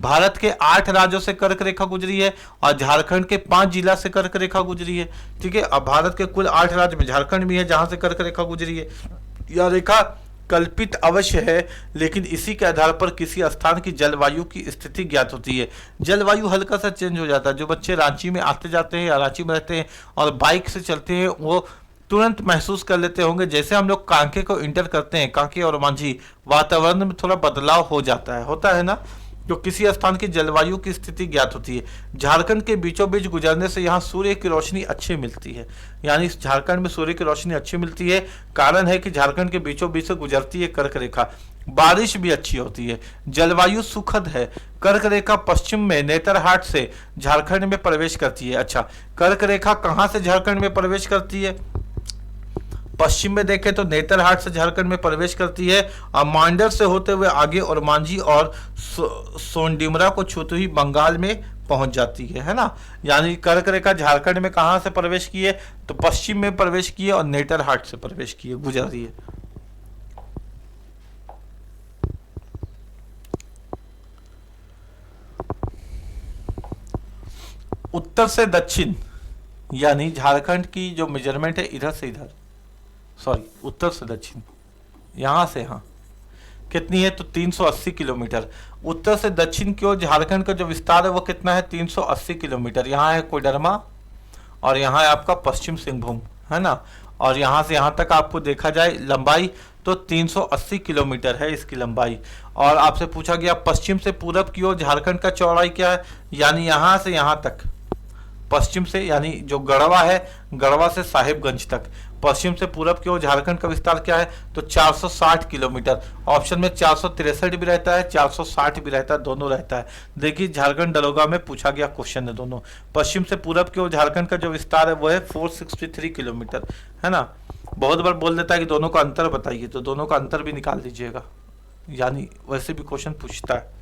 भारत के 8 राज्यों से कर्क रेखा गुजरी है और झारखंड के 5 जिला से कर्क रेखा गुजरी है। ठीक है, अब भारत के कुल 8 राज्य में झारखंड भी है जहां से कर्क रेखा गुजरी है। यह रेखा कल्पित अवश्य है, लेकिन इसी के आधार पर किसी स्थान की जलवायु की स्थिति ज्ञात होती है। जलवायु हल्का सा चेंज हो जाता है। जो बच्चे रांची में आते जाते हैं या रांची में रहते हैं और बाइक से चलते हैं, वो तुरंत महसूस कर लेते होंगे जैसे हम लोग कांके को इंटर करते हैं, कांके और मांझी, वातावरण में थोड़ा बदलाव हो जाता है, होता है ना। तो किसी स्थान की जलवायु की स्थिति ज्ञात होती है। झारखंड के बीचों बीच गुजरने से यहाँ सूर्य की रोशनी अच्छी मिलती है, यानी झारखंड में सूर्य की रोशनी अच्छी मिलती है। कारण है कि झारखंड के बीचों बीच से गुजरती है कर्क रेखा। बारिश भी अच्छी होती है। जलवायु सुखद है। कर्क रेखा पश्चिम में नेतरहाट से झारखंड में प्रवेश करती है। अच्छा, कर्क रेखा कहाँ से झारखंड में प्रवेश करती है? पश्चिम में देखें तो नेतरहाट से झारखंड में प्रवेश करती है और मांडर से होते हुए आगे और मांझी और सोनडिमरा को छूते हुई बंगाल में पहुंच जाती है ना। यानी कर्क रेखा झारखंड में कहां से प्रवेश की है? तो पश्चिम में प्रवेश की है और नेतरहाट से प्रवेश की है, गुजर रही है। उत्तर से दक्षिण यानी झारखंड की जो मेजरमेंट है इधर से इधर, सॉरी उत्तर से दक्षिण, यहां से यहां कितनी है तो 380 किलोमीटर। उत्तर से दक्षिण की ओर झारखंड का जो विस्तार है वो कितना है 380 किलोमीटर। यहाँ है कोडरमा और यहाँ है आपका पश्चिम सिंहभूम, है ना। और यहाँ से यहाँ तक आपको देखा जाए लंबाई तो 380 किलोमीटर है इसकी लंबाई। और आपसे पूछा गया पश्चिम से पूरब की ओर झारखंड का चौड़ाई क्या है, यानी यहाँ से यहाँ तक, पश्चिम से यानी जो गढ़वा है, गढ़वा से साहिबगंज तक, पश्चिम से पूरब की ओर झारखंड का विस्तार क्या है तो 460 किलोमीटर। ऑप्शन में 463 भी रहता है, 460 भी रहता है, दोनों रहता है। देखिए झारखंड दरोगा में पूछा गया क्वेश्चन है दोनों। पश्चिम से पूरब की ओर झारखंड का जो विस्तार है वो है 463 किलोमीटर, है ना। बहुत बार बोल देता है कि दोनों का अंतर बताइए, तो दोनों का अंतर भी निकाल दीजिएगा, यानी वैसे भी क्वेश्चन पूछता है।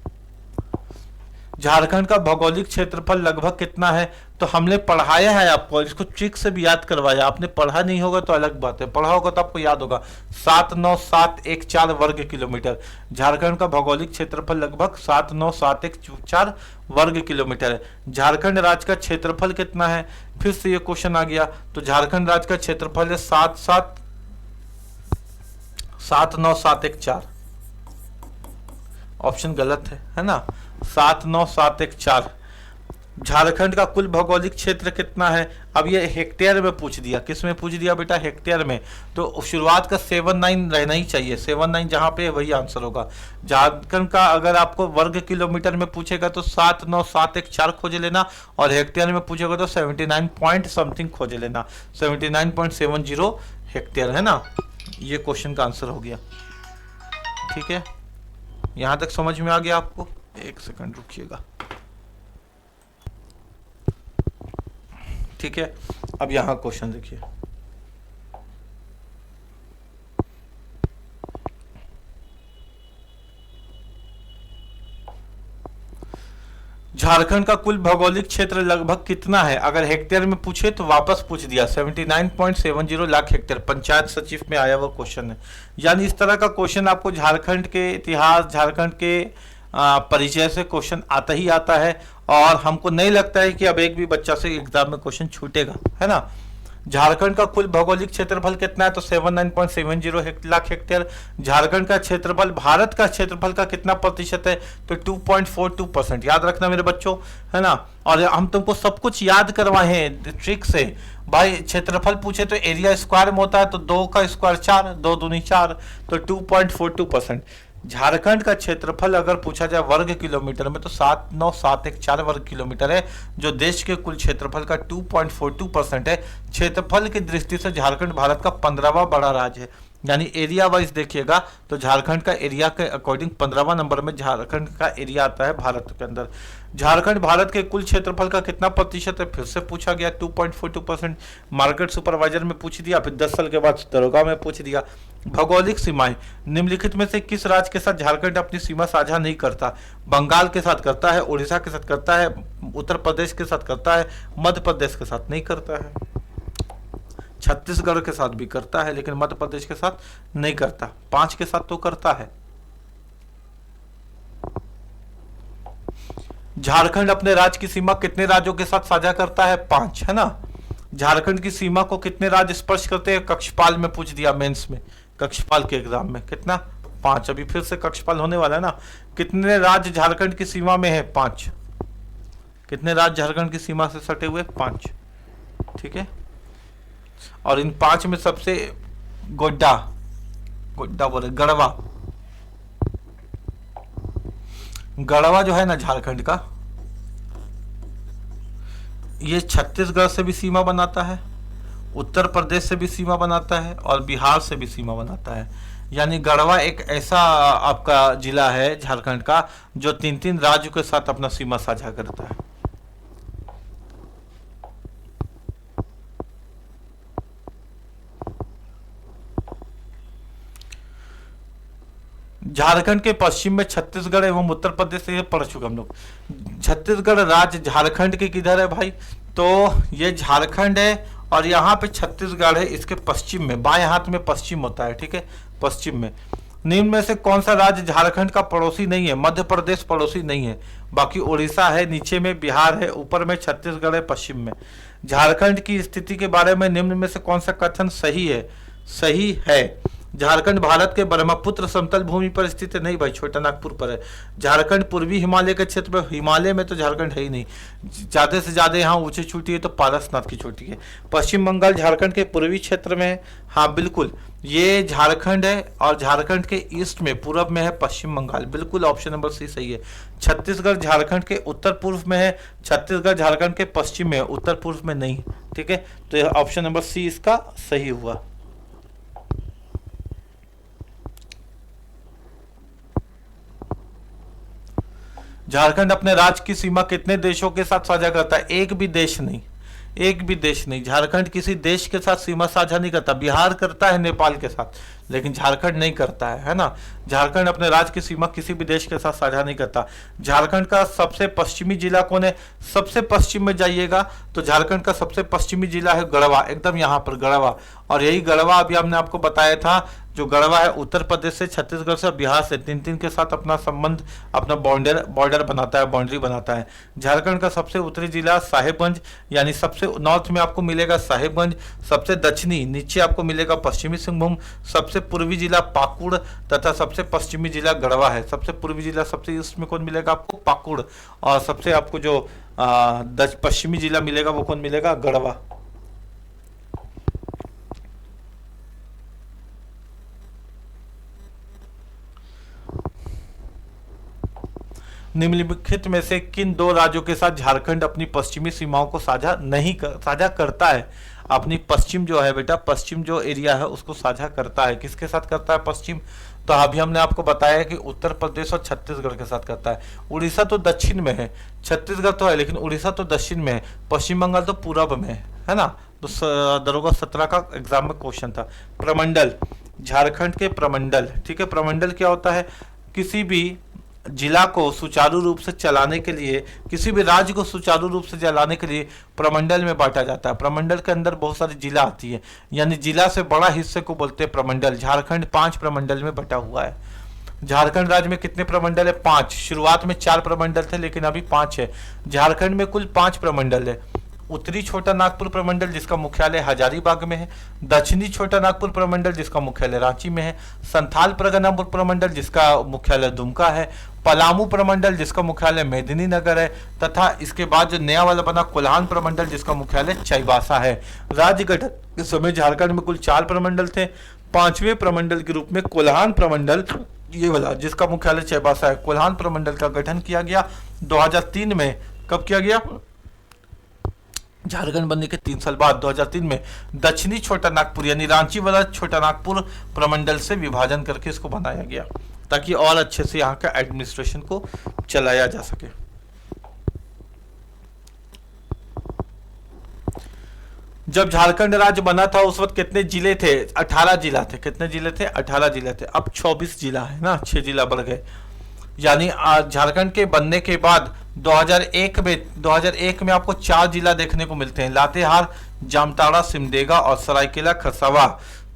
झारखंड का भौगोलिक क्षेत्रफल लगभग कितना है, तो हमने पढ़ाया है आपको, इसको ट्रिक से भी याद करवाया। आपने पढ़ा नहीं होगा तो अलग बात है, पढ़ा होगा तो आपको याद होगा। 79714 वर्ग किलोमीटर झारखंड का भौगोलिक क्षेत्रफल लगभग 79714 वर्ग किलोमीटर है। झारखंड राज्य का क्षेत्रफल कितना है, फिर से ये क्वेश्चन आ गया, तो झारखंड राज्य का क्षेत्रफल है 79714। ऑप्शन गलत है ना, 79714। झारखंड का कुल भौगोलिक क्षेत्र कितना है, अब ये हेक्टेयर में पूछ दिया। किस में पूछ दिया बेटा, हेक्टेयर में। तो शुरुआत का 79 रहना ही चाहिए, 79 जहां पे वही आंसर होगा। झारखंड का अगर आपको वर्ग किलोमीटर में पूछेगा तो 79714 खोज लेना, और हेक्टेयर में पूछेगा तो 79 पॉइंट समथिंग खोज लेना, 79.70 हेक्टेयर, है ना। ये क्वेश्चन का आंसर हो गया। ठीक है, यहां तक समझ में आ गया आपको। एक सेकंड रुकिएगा, ठीक है। अब यहां क्वेश्चन देखिए, झारखंड का कुल भौगोलिक क्षेत्र लगभग कितना है, अगर हेक्टेयर में पूछे तो वापस पूछ दिया 79.70 लाख हेक्टेयर। पंचायत सचिव में आया वो क्वेश्चन है। यानी इस तरह का क्वेश्चन आपको झारखंड के इतिहास, झारखंड के परिचय से क्वेश्चन आता ही आता है, और हमको नहीं लगता है कि अब एक भी बच्चा से एग्जाम में क्वेश्चन छूटेगा, है ना। झारखंड का कुल भौगोलिक क्षेत्रफल कितना है तो 79.70 लाख हेक्टेयर। झारखंड का क्षेत्रफल भारत का क्षेत्रफल का कितना प्रतिशत है तो 2.42%। याद रखना मेरे बच्चों, है ना। और हम तुमको सब कुछ याद करवाए हैं ट्रिक से। भाई क्षेत्रफल पूछे तो एरिया स्क्वायर में होता है, तो 2 का स्क्वायर 4, 2 दूनी 4, तो 2.42%। झारखंड का क्षेत्रफल अगर पूछा जाए वर्ग किलोमीटर में तो 79714 वर्ग किलोमीटर है, जो देश के कुल क्षेत्रफल का 2.42% है। क्षेत्रफल की दृष्टि से झारखंड भारत का 15वां बड़ा राज्य है। यानी एरिया वाइज देखिएगा तो झारखंड का एरिया के अकॉर्डिंग 15वां नंबर में झारखंड का एरिया आता है भारत के अंदर। झारखंड भारत के कुल क्षेत्रफल का कितना प्रतिशत है, फिर से पूछा गया 2.42%। मार्केट सुपरवाइजर में पूछ दिया, फिर 10 साल के बाद दरोगा में पूछ दिया। भौगोलिक सीमाएं, निम्नलिखित में से किस राज्य के साथ झारखंड अपनी सीमा साझा नहीं करता। बंगाल के साथ करता है, उड़ीसा के साथ करता है, उत्तर प्रदेश के साथ करता है, मध्य प्रदेश के साथ नहीं करता है, छत्तीसगढ़ के साथ भी करता है लेकिन मध्य प्रदेश के साथ नहीं करता। 5 के साथ तो करता है। झारखंड अपने राज्य की सीमा कितने राज्यों के साथ साझा करता है, 5, है ना। झारखंड की सीमा को कितने राज्य स्पर्श करते हैं, कक्षपाल में पूछ दिया मेंस में, कक्षपाल के एग्जाम में, कितना 5। अभी फिर से कक्षपाल होने वाला है ना। कितने राज्य झारखंड की सीमा में है, 5। कितने राज्य झारखंड की सीमा से सटे हुए, 5, ठीक है। और इन 5 में सबसे गोड्डा बोले गढ़वा जो है ना झारखंड का, ये छत्तीसगढ़ से भी सीमा बनाता है, उत्तर प्रदेश से भी सीमा बनाता है और बिहार से भी सीमा बनाता है। यानी गढ़वा एक ऐसा आपका जिला है झारखंड का जो 3 राज्यों के साथ अपना सीमा साझा करता है। झारखंड के पश्चिम में छत्तीसगढ़ एवं उत्तर प्रदेश से पढ़ चुके हम लोग। छत्तीसगढ़ राज्य झारखंड के किधर है भाई, तो ये झारखंड है और यहाँ पे छत्तीसगढ़ है, इसके पश्चिम में, बाएं हाथ में पश्चिम होता है, ठीक है, पश्चिम में। निम्न में से कौन सा राज्य झारखंड का पड़ोसी नहीं है? मध्य प्रदेश पड़ोसी नहीं है, बाकी उड़ीसा है, नीचे में बिहार है, ऊपर में छत्तीसगढ़ है, पश्चिम में। झारखंड की स्थिति के बारे में निम्न में से कौन सा कथन सही है? सही है। झारखंड भारत के ब्रह्मपुत्र समतल भूमि पर स्थित है। नहीं भाई, छोटा नागपुर पर है। झारखंड पूर्वी हिमालय के क्षेत्र में, हिमालय में तो झारखंड है ही नहीं। ज्यादा से ज्यादा यहाँ ऊंची चोटी है तो पारसनाथ की चोटी है। पश्चिम बंगाल झारखंड के पूर्वी क्षेत्र में है। हाँ बिल्कुल, ये झारखंड है और झारखंड के ईस्ट में, पूरब में है पश्चिम बंगाल। बिल्कुल ऑप्शन नंबर सी सही है। छत्तीसगढ़ झारखंड के उत्तर पूर्व में है, छत्तीसगढ़ झारखंड के पश्चिम में है, उत्तर पूर्व में नहीं। ठीक है, तो यह ऑप्शन नंबर सी इसका सही हुआ। झारखंड अपने राज्य की सीमा कितने देशों के साथ साझा करता है? एक भी देश नहीं, एक भी देश नहीं। झारखंड किसी देश के साथ सीमा साझा नहीं करता। बिहार करता है नेपाल के साथ, लेकिन झारखंड नहीं करता है ना। झारखंड अपने राज्य की सीमा किसी भी देश के साथ साझा नहीं करता। झारखंड का सबसे पश्चिमी जिला कौन है? सबसे पश्चिम में जाइएगा तो झारखंड का सबसे पश्चिमी जिला है गढ़वा, एकदम यहाँ पर गढ़वा। और यही गढ़वा अभी हमने आपको बताया था, जो गढ़वा है उत्तर प्रदेश से, छत्तीसगढ़ से, बिहार से, तीन के साथ अपना संबंध, अपना बॉर्डर बनाता है, बाउंड्री बनाता है। झारखंड का सबसे उत्तरी जिला साहेबगंज, यानी सबसे नॉर्थ में आपको मिलेगा साहेबगंज। सबसे दक्षिणी नीचे आपको मिलेगा पश्चिमी सिंहभूम। सबसे पूर्वी जिला पाकुड़ तथा सबसे पश्चिमी जिला गढ़वा है। सबसे पूर्वी जिला, सबसे ईस्ट में कौन मिलेगा आपको? पाकुड़। और सबसे आपको जो पश्चिमी जिला मिलेगा वो कौन मिलेगा? गढ़वा। निम्नलिखित में से किन दो राज्यों के साथ झारखंड अपनी पश्चिमी सीमाओं को साझा करता है? अपनी पश्चिम जो है बेटा, पश्चिम जो एरिया है उसको साझा करता है। किसके साथ करता है पश्चिम? तो अभी हमने आपको बताया कि उत्तर प्रदेश और छत्तीसगढ़ के साथ करता है। उड़ीसा तो दक्षिण में है, छत्तीसगढ़ तो है, लेकिन उड़ीसा तो दक्षिण में है, पश्चिम बंगाल तो पूरब में है ना। तो दरोगा 17 का एग्जाम में क्वेश्चन था। प्रमंडल, झारखंड के प्रमंडल। ठीक है, प्रमंडल क्या होता है? किसी भी जिला को सुचारू रूप से चलाने के लिए, किसी भी राज्य को सुचारू रूप से चलाने के लिए प्रमंडल में बांटा जाता है। प्रमंडल के अंदर बहुत सारी जिला आती है, यानी जिला से बड़ा हिस्से को बोलते हैं प्रमंडल। झारखंड 5 प्रमंडल में बटा हुआ है। झारखंड राज्य में कितने प्रमंडल है? 5। शुरुआत में 4 प्रमंडल थे, लेकिन अभी 5 है। झारखंड में कुल 5 प्रमंडल है। उत्तरी छोटा नागपुर प्रमंडल जिसका मुख्यालय हजारीबाग में है। दक्षिणी छोटा नागपुर प्रमंडल जिसका मुख्यालय रांची में है। संथाल परगना प्रमंडल जिसका मुख्यालय दुमका है। पलामू प्रमंडल जिसका मुख्यालय मेदिनीनगर है। तथा इसके बाद जो नया वाला बना कोल्हान प्रमंडल जिसका मुख्यालय चाईबासा है। राज्य गठन के समय झारखंड में कुल 4 प्रमंडल थे। 5वें प्रमंडल के रूप में कोल्हान प्रमंडल, ये वाला जिसका मुख्यालय चाईबासा है, कोल्हान प्रमंडल का गठन किया गया 2003 में। कब किया गया? झारखंड बनने के 3 साल बाद 2003 में दक्षिणी छोटा नागपुर यानी रांची वाला छोटा नागपुर प्रमंडल से विभाजन करके इसको बनाया गया, ताकि और अच्छे से यहाँ का एडमिनिस्ट्रेशन को चलाया जा सके। जब झारखंड राज्य बना था उस वक्त कितने जिले थे? 18 जिला थे। कितने जिले थे? 18 जिले थे। अब 24 जिला है ना, 6 जिला बढ़ गए। यानी झारखंड के बनने के बाद 2001 में आपको 4 जिला देखने को मिलते हैं, लातेहार, जामताड़ा, सिमडेगा और सरायकेला खरसावा।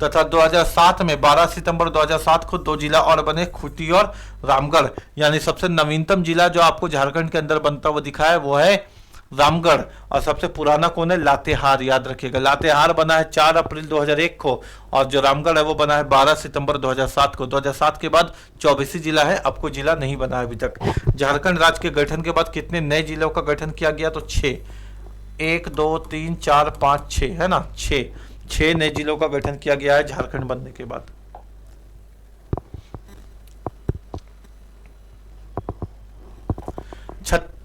तथा 2007 में 12 सितंबर 2007 को 2 जिला और बने, खूंटी और रामगढ़। यानी सबसे नवीनतम जिला जो आपको झारखंड के अंदर बनता हुआ दिखा है वो है रामगढ़। और सबसे पुराना कौन है? लातेहार। याद रखिएगा, लातेहार बना है 4 अप्रैल 2001 को, और जो रामगढ़ है वो बना है 12 सितंबर 2007 को। 2007 के बाद 24 जिला है, अब कोई जिला नहीं बना है अभी तक। झारखंड राज्य के गठन के बाद कितने नए जिलों का गठन किया गया? तो 6। 1 2 3 4 5 6 है ना, 6 नए जिलों का गठन किया गया है झारखंड बनने के बाद।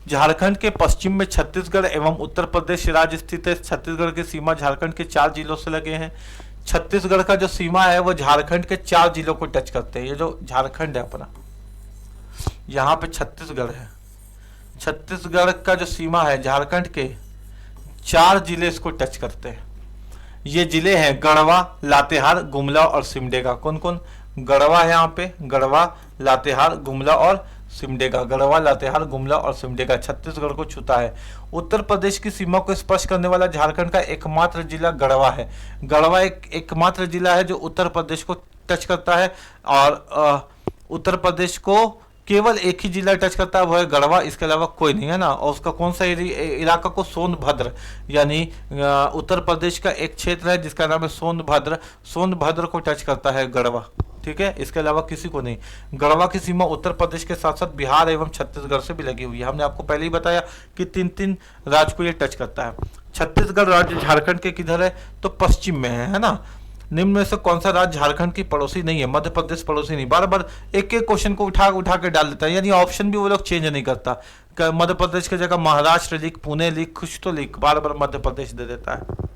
झारखंड के पश्चिम में छत्तीसगढ़ एवं उत्तर प्रदेश राज्य स्थित है। छत्तीसगढ़ की सीमा झारखंड के 4 जिलों से लगे हैं। छत्तीसगढ़ का जो सीमा है वो झारखंड के 4 जिलों को टच करते हैं। ये जो झारखंड है अपना, यहाँ पे छत्तीसगढ़ है। छत्तीसगढ़ का जो सीमा है झारखंड के 4 जिले इसको टच करते हैं। ये जिले हैं गढ़वा, लातेहार, गुमला और सिमडेगा। कौन कौन? गढ़वा है यहाँ पे, गढ़वा, लातेहार, गुमला और सिमडेगा। गढ़वा, लातेहार, गुमला और सिमडेगा छत्तीसगढ़ को छूता है। उत्तर प्रदेश की सीमा को स्पर्श करने वाला झारखंड का एकमात्र जिला गढ़वा है। गढ़वा एकमात्र जिला है जो उत्तर प्रदेश को टच करता है, और उत्तर प्रदेश को केवल एक ही जिला टच करता है, वो है गढ़वा, इसके अलावा कोई नहीं है ना। और उसका कौन सा इलाका को, सोनभद्र, यानी उत्तर प्रदेश का एक क्षेत्र है जिसका नाम है सोनभद्र, सोनभद्र को टच करता है गढ़वा, ठीक है, इसके अलावा किसी को नहीं। गढ़वा की सीमा उत्तर प्रदेश के साथ साथ बिहार एवं छत्तीसगढ़ से भी लगी हुई है। हमने आपको पहले ही बताया कि 3-3 राज्य को ये टच करता है। छत्तीसगढ़ राज्य झारखंड के किधर है, तो पश्चिम में है ना। निम्न में से कौन सा राज्य झारखंड की पड़ोसी नहीं है, मध्य प्रदेश पड़ोसी नहीं। बार बार एक एक क्वेश्चन को उठा उठा के डाल देता है, यानी ऑप्शन भी वो लोग चेंज नहीं करता। मध्य प्रदेश की जगह महाराष्ट्र लिख, पुणे लिख, कुछ तो लिख, बार बार मध्य प्रदेश दे देता है,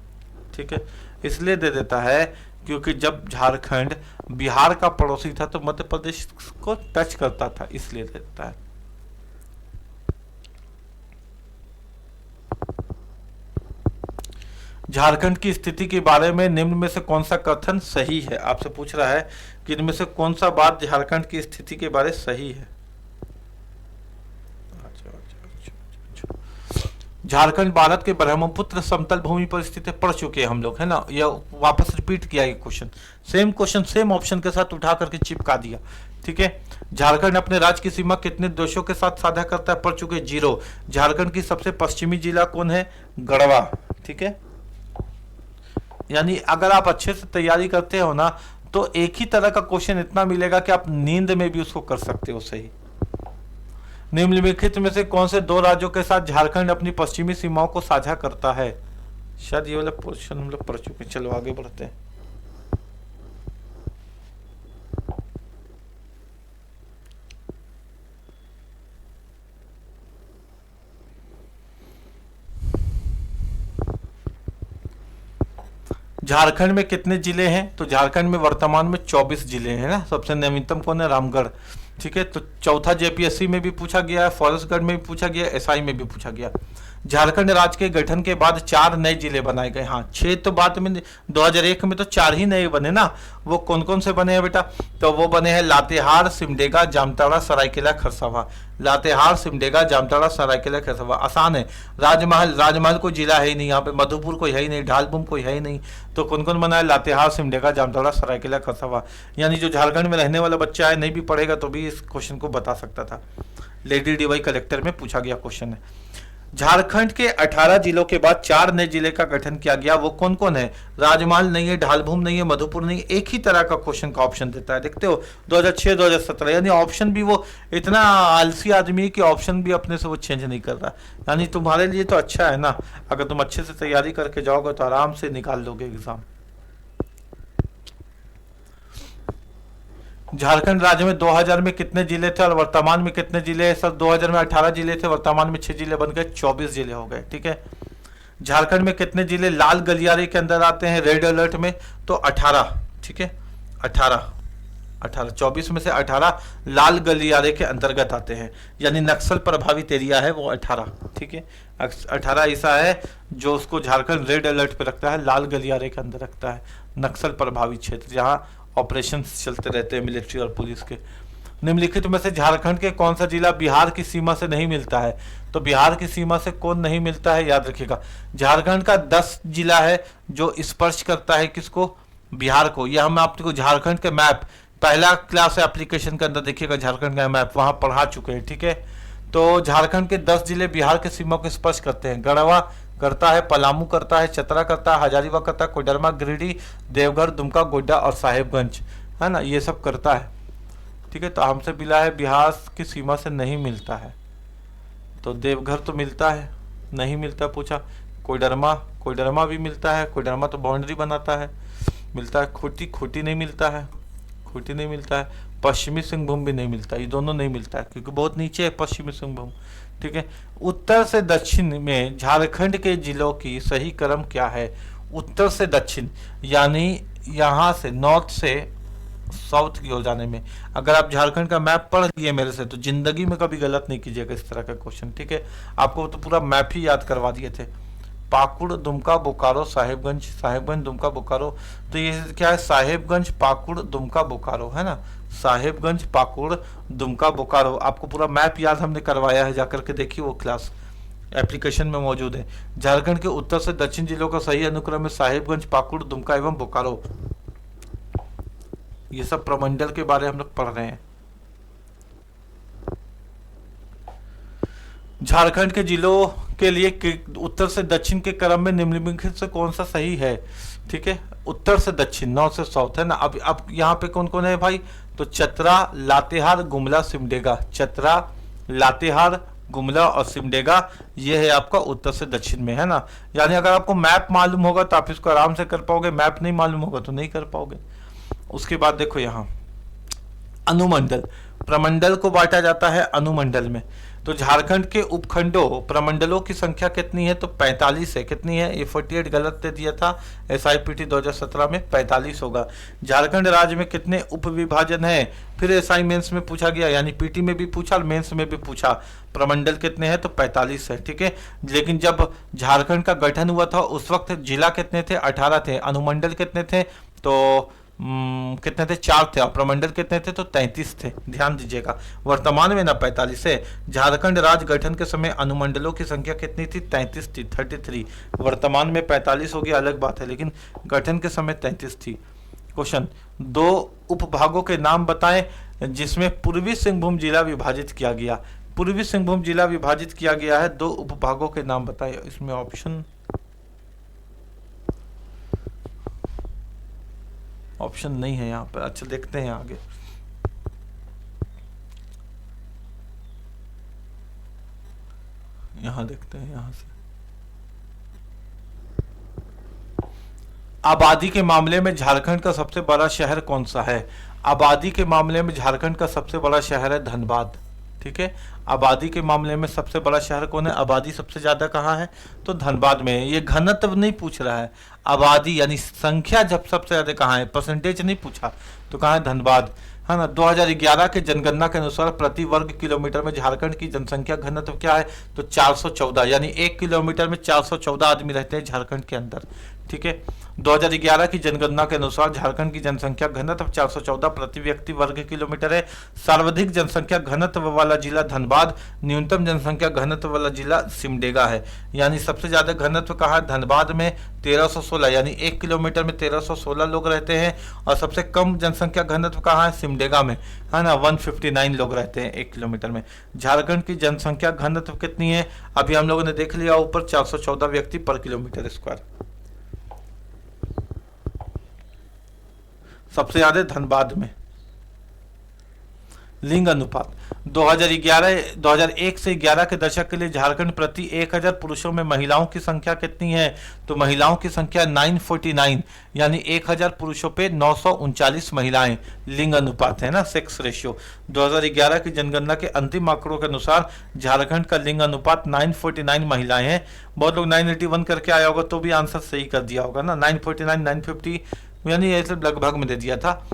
ठीक है। इसलिए दे देता है क्योंकि जब झारखंड बिहार का पड़ोसी था तो मध्य प्रदेश को टच करता था, इसलिए दे देता है। झारखंड की स्थिति के बारे में निम्न में से कौन सा कथन सही है, आपसे पूछ रहा है कि इनमें से कौन सा बात झारखंड की स्थिति के बारे सही है। झारखंड भारत के ब्रह्मपुत्र समतल भूमि पर स्थित है, पढ़ चुके हैं हम लोग, है ना। यह वापस रिपीट किया ये क्वेश्चन सेम ऑप्शन के साथ उठा करके चिपका दिया, ठीक है। झारखंड अपने राज्य की सीमा कितने देशों के साथ साझा करता है, पढ़ चुके, 0। झारखंड की सबसे पश्चिमी जिला कौन है, गढ़वा, ठीक है। यानी अगर आप अच्छे से तैयारी करते हो ना तो एक ही तरह का क्वेश्चन इतना मिलेगा कि आप नींद में भी उसको कर सकते हो सही। निम्नलिखित में से कौन से 2 राज्यों के साथ झारखंड अपनी पश्चिमी सीमाओं को साझा करता है, शायद ये वाला क्वेश्चन हम लोग पढ़ चुके हैं। चलो आगे बढ़ते हैं। झारखंड में कितने जिले हैं, तो झारखंड में वर्तमान में 24 जिले हैं ना। सबसे नवीनतम कौन है, रामगढ़, ठीक है। तो चौथा जेपीएससी में भी पूछा गया है, फॉरेस्टगढ़ में भी पूछा गया, एसआई में भी पूछा गया। झारखंड राज्य के गठन के बाद 4 नए जिले बनाए गए। हाँ, 6 तो बाद में 2001 में तो 4 ही नए बने ना। वो कौन कौन से बने हैं बेटा, तो वो बने हैं लातेहार, सिमडेगा, जामताड़ा, सरायकेला, खरसावां। लातेहार, सिमडेगा, जामताड़ा, सरायकेला, खरसावां। आसान है। राजमहल कोई जिला है ही नहीं यहाँ पे, मधुपुर कोई है ही नहीं, ढालपुर कोई है ही नहीं। तो कौन कौन बना है, लातेहार, सिमडेगा, जामताड़ा, सरायकेला, खरसावां। यानी जो झारखंड में रहने वाला बच्चा है, नहीं भी पढ़ेगा तो भी इस क्वेश्चन को बता सकता था। लेडी डीवाई कलेक्टर में पूछा गया क्वेश्चन है। झारखंड के 18 जिलों के बाद 4 नए जिले का गठन किया गया। वो कौन कौन है, राजमहल नहीं है, ढालभूम नहीं है, मधुपुर नहीं है। एक ही तरह का क्वेश्चन का ऑप्शन देता है, देखते हो 2006 2017। यानी ऑप्शन भी वो इतना आलसी आदमी है कि ऑप्शन भी अपने से वो चेंज नहीं कर रहा। यानी तुम्हारे लिए तो अच्छा है ना, अगर तुम अच्छे से तैयारी करके जाओगे तो आराम से निकाल लोगे एग्जाम। झारखंड राज्य में 2000 में कितने जिले थे और वर्तमान में कितने जिले हैं, सर 2000 में 18 जिले थे, वर्तमान में 6 जिले बन गए, 24 जिले हो गए, ठीक है। झारखंड में कितने जिले लाल गलियारे के अंदर आते हैं रेड अलर्ट में, तो 18, ठीक है। 18 24 में से 18 लाल गलियारे के अंतर्गत आते हैं, यानी नक्सल प्रभावित एरिया है वो 18, ठीक है। 18 ऐसा है जो उसको झारखंड रेड अलर्ट पे रखता है, लाल गलियारे के अंदर रखता है, नक्सल प्रभावित क्षेत्र जहाँ ऑपरेशन चलते रहते हैं मिलिट्री और पुलिस के। निम्नलिखित में से झारखंड के कौन सा जिला बिहार की सीमा से नहीं मिलता है, तो बिहार की सीमा से कौन नहीं मिलता है, याद रखिएगा। झारखंड का 10 जिला है जो स्पर्श करता है किसको, बिहार को। यह हम आपको झारखंड के मैप पहला क्लास एप्लीकेशन के अंदर देखिएगा, झारखंड का मैप वहां पढ़ा चुके हैं, ठीक है। तो झारखंड के 10 जिले बिहार के सीमा को स्पर्श करते हैं। गढ़वा करता है, पलामू करता है, चतरा करता है, हजारीबाग करता है, कोडरमा, गिरिडीह, देवघर, दुमका, गोड्डा और साहेबगंज, है ना, ये सब करता है, ठीक है। तो हमसे मिला है बिहार की सीमा से नहीं मिलता है, तो देवघर तो मिलता है, नहीं मिलता पूछा। कोडरमा भी मिलता है, कोडरमा तो बाउंड्री बनाता है, मिलता है। खूंटी नहीं मिलता है, खूंटी नहीं मिलता है। पश्चिमी सिंहभूम भी नहीं मिलता, ये दोनों नहीं मिलता है क्योंकि बहुत नीचे है पश्चिमी सिंहभूम, ठीक है। उत्तर से दक्षिण में झारखंड के जिलों की सही क्रम क्या है, उत्तर से दक्षिण, यानी यहाँ से नॉर्थ से साउथ की ओर जाने में। अगर आप झारखंड का मैप पढ़ लिए मेरे से तो जिंदगी में कभी गलत नहीं कीजिएगा इस तरह का क्वेश्चन, ठीक है। आपको तो पूरा मैप ही याद करवा दिए थे। पाकुड़, दुमका, बोकारो, साहेबगंज, दुमका, बोकारो। तो ये क्या है, साहेबगंज, पाकुड़, दुमका, बोकारो, है ना। साहेबगंज, पाकुड़, दुमका, बोकारो। आपको पूरा मैप याद हमने करवाया है, जाकर के देखिए वो क्लास एप्लीकेशन में मौजूद है। झारखंड के उत्तर से दक्षिण जिलों का सही अनुक्रम है साहेबगंज, पाकुड़, दुमका एवं बोकारो। ये सब प्रमंडल के बारे में हम लोग पढ़ रहे हैं। झारखंड के जिलों के लिए उत्तर से दक्षिण के क्रम में निम्नलिखित से कौन सा सही है? ठीक है, उत्तर से दक्षिण, नॉर्थ से साउथ है ना। अब यहाँ पे कौन कौन है भाई? तो चतरा, लातेहार, गुमला, सिमडेगा। चतरा, लातेहार, गुमला और सिमडेगा, ये है आपका उत्तर से दक्षिण में, है ना। यानी अगर आपको मैप मालूम होगा तो आप इसको आराम से कर पाओगे, मैप नहीं मालूम होगा तो नहीं कर पाओगे। उसके बाद देखो यहाँ अनुमंडल, प्रमंडल को बांटा जाता है अनुमंडल में। तो झारखंड के उपखंडों प्रमंडलों की संख्या कितनी है? तो 45 है। कितनी है? ये 48 गलत दे दिया था, SIPT 2017 में 45 होगा। झारखंड राज्य में कितने उप विभाजन है? फिर SI मेंस में पूछा गया, यानी PT में भी पूछा और मेंस में भी पूछा। प्रमंडल कितने हैं? तो 45 है। ठीक है, लेकिन जब झारखंड का गठन हुआ था उस वक्त जिला कितने थे? 18 थे। अनुमंडल कितने थे? तो कितने थे? 4 थे। और प्रमंडल कितने थे? तो 33 थे। ध्यान दीजिएगा, वर्तमान में ना 45 है। झारखंड राज्य गठन के समय अनुमंडलों की संख्या कितनी थी? 33 थी, 33। वर्तमान में 45 हो गया, अलग बात है, लेकिन गठन के समय 33 थी। क्वेश्चन, 2 उपभागों के नाम बताएं जिसमें पूर्वी सिंहभूम जिला विभाजित किया गया। पूर्वी सिंहभूम जिला विभाजित किया गया है, 2 उपभागों के नाम बताएं। इसमें ऑप्शन नहीं है यहाँ पर। अच्छा, देखते हैं आगे। यहाँ देखते हैं, यहाँ से आबादी के मामले में झारखंड का सबसे बड़ा शहर कौन सा है? आबादी के मामले में झारखंड का सबसे बड़ा शहर है धनबाद। ठीक है, आबादी के मामले में सबसे बड़ा शहर कौन है? आबादी सबसे ज्यादा कहाँ है? तो धनबाद में है। ये घनत्व नहीं पूछ रहा है, आबादी यानी संख्या जब सबसे ज्यादा कहाँ है, परसेंटेज नहीं पूछा, तो कहाँ है? धनबाद, है ना। 2011 के जनगणना के अनुसार प्रति वर्ग किलोमीटर में झारखंड की जनसंख्या घनत्व क्या है? तो 414, यानी 1 किलोमीटर में 414 आदमी रहते हैं झारखंड के अंदर। ठीक है, 2011 की जनगणना के अनुसार झारखंड की जनसंख्या घनत्व 414 प्रति व्यक्ति वर्ग किलोमीटर है। सर्वाधिक जनसंख्या घनत्व वाला जिला धनबाद, न्यूनतम जनसंख्या घनत्व वाला जिला सिमडेगा है। यानी सबसे ज्यादा घनत्व कहाँ है? धनबाद में 1316, यानी 1 किलोमीटर में 1316 लोग रहते हैं। और सबसे कम जनसंख्या घनत्व कहाँ है? सिमडेगा में, है ना, 159 लोग रहते हैं 1 किलोमीटर में। झारखंड की जनसंख्या घनत्व कितनी है? अभी हम लोगों ने देख लिया ऊपर, 414 व्यक्ति पर किलोमीटर स्क्वायर। सबसे ज्यादा धनबाद में। लिंग अनुपात 2001 से 11 के दशक के लिए झारखंड प्रति 1000 पुरुषों में महिलाओं की संख्या कितनी है? तो महिलाओं की संख्या 949, यानी 1000 पुरुषों पे 939 महिलाएं। लिंग अनुपात है ना, सेक्स रेशियो। 2011 की जनगणना के अंतिम आंकड़ों के अनुसार झारखंड का लिंग अनुपात 949 महिलाएं हैं। बहुत लोग 981 करके आया होगा तो भी आंसर सही कर दिया होगा ना। 949, 950, यानी ऐसे लगभग में दे दिया था।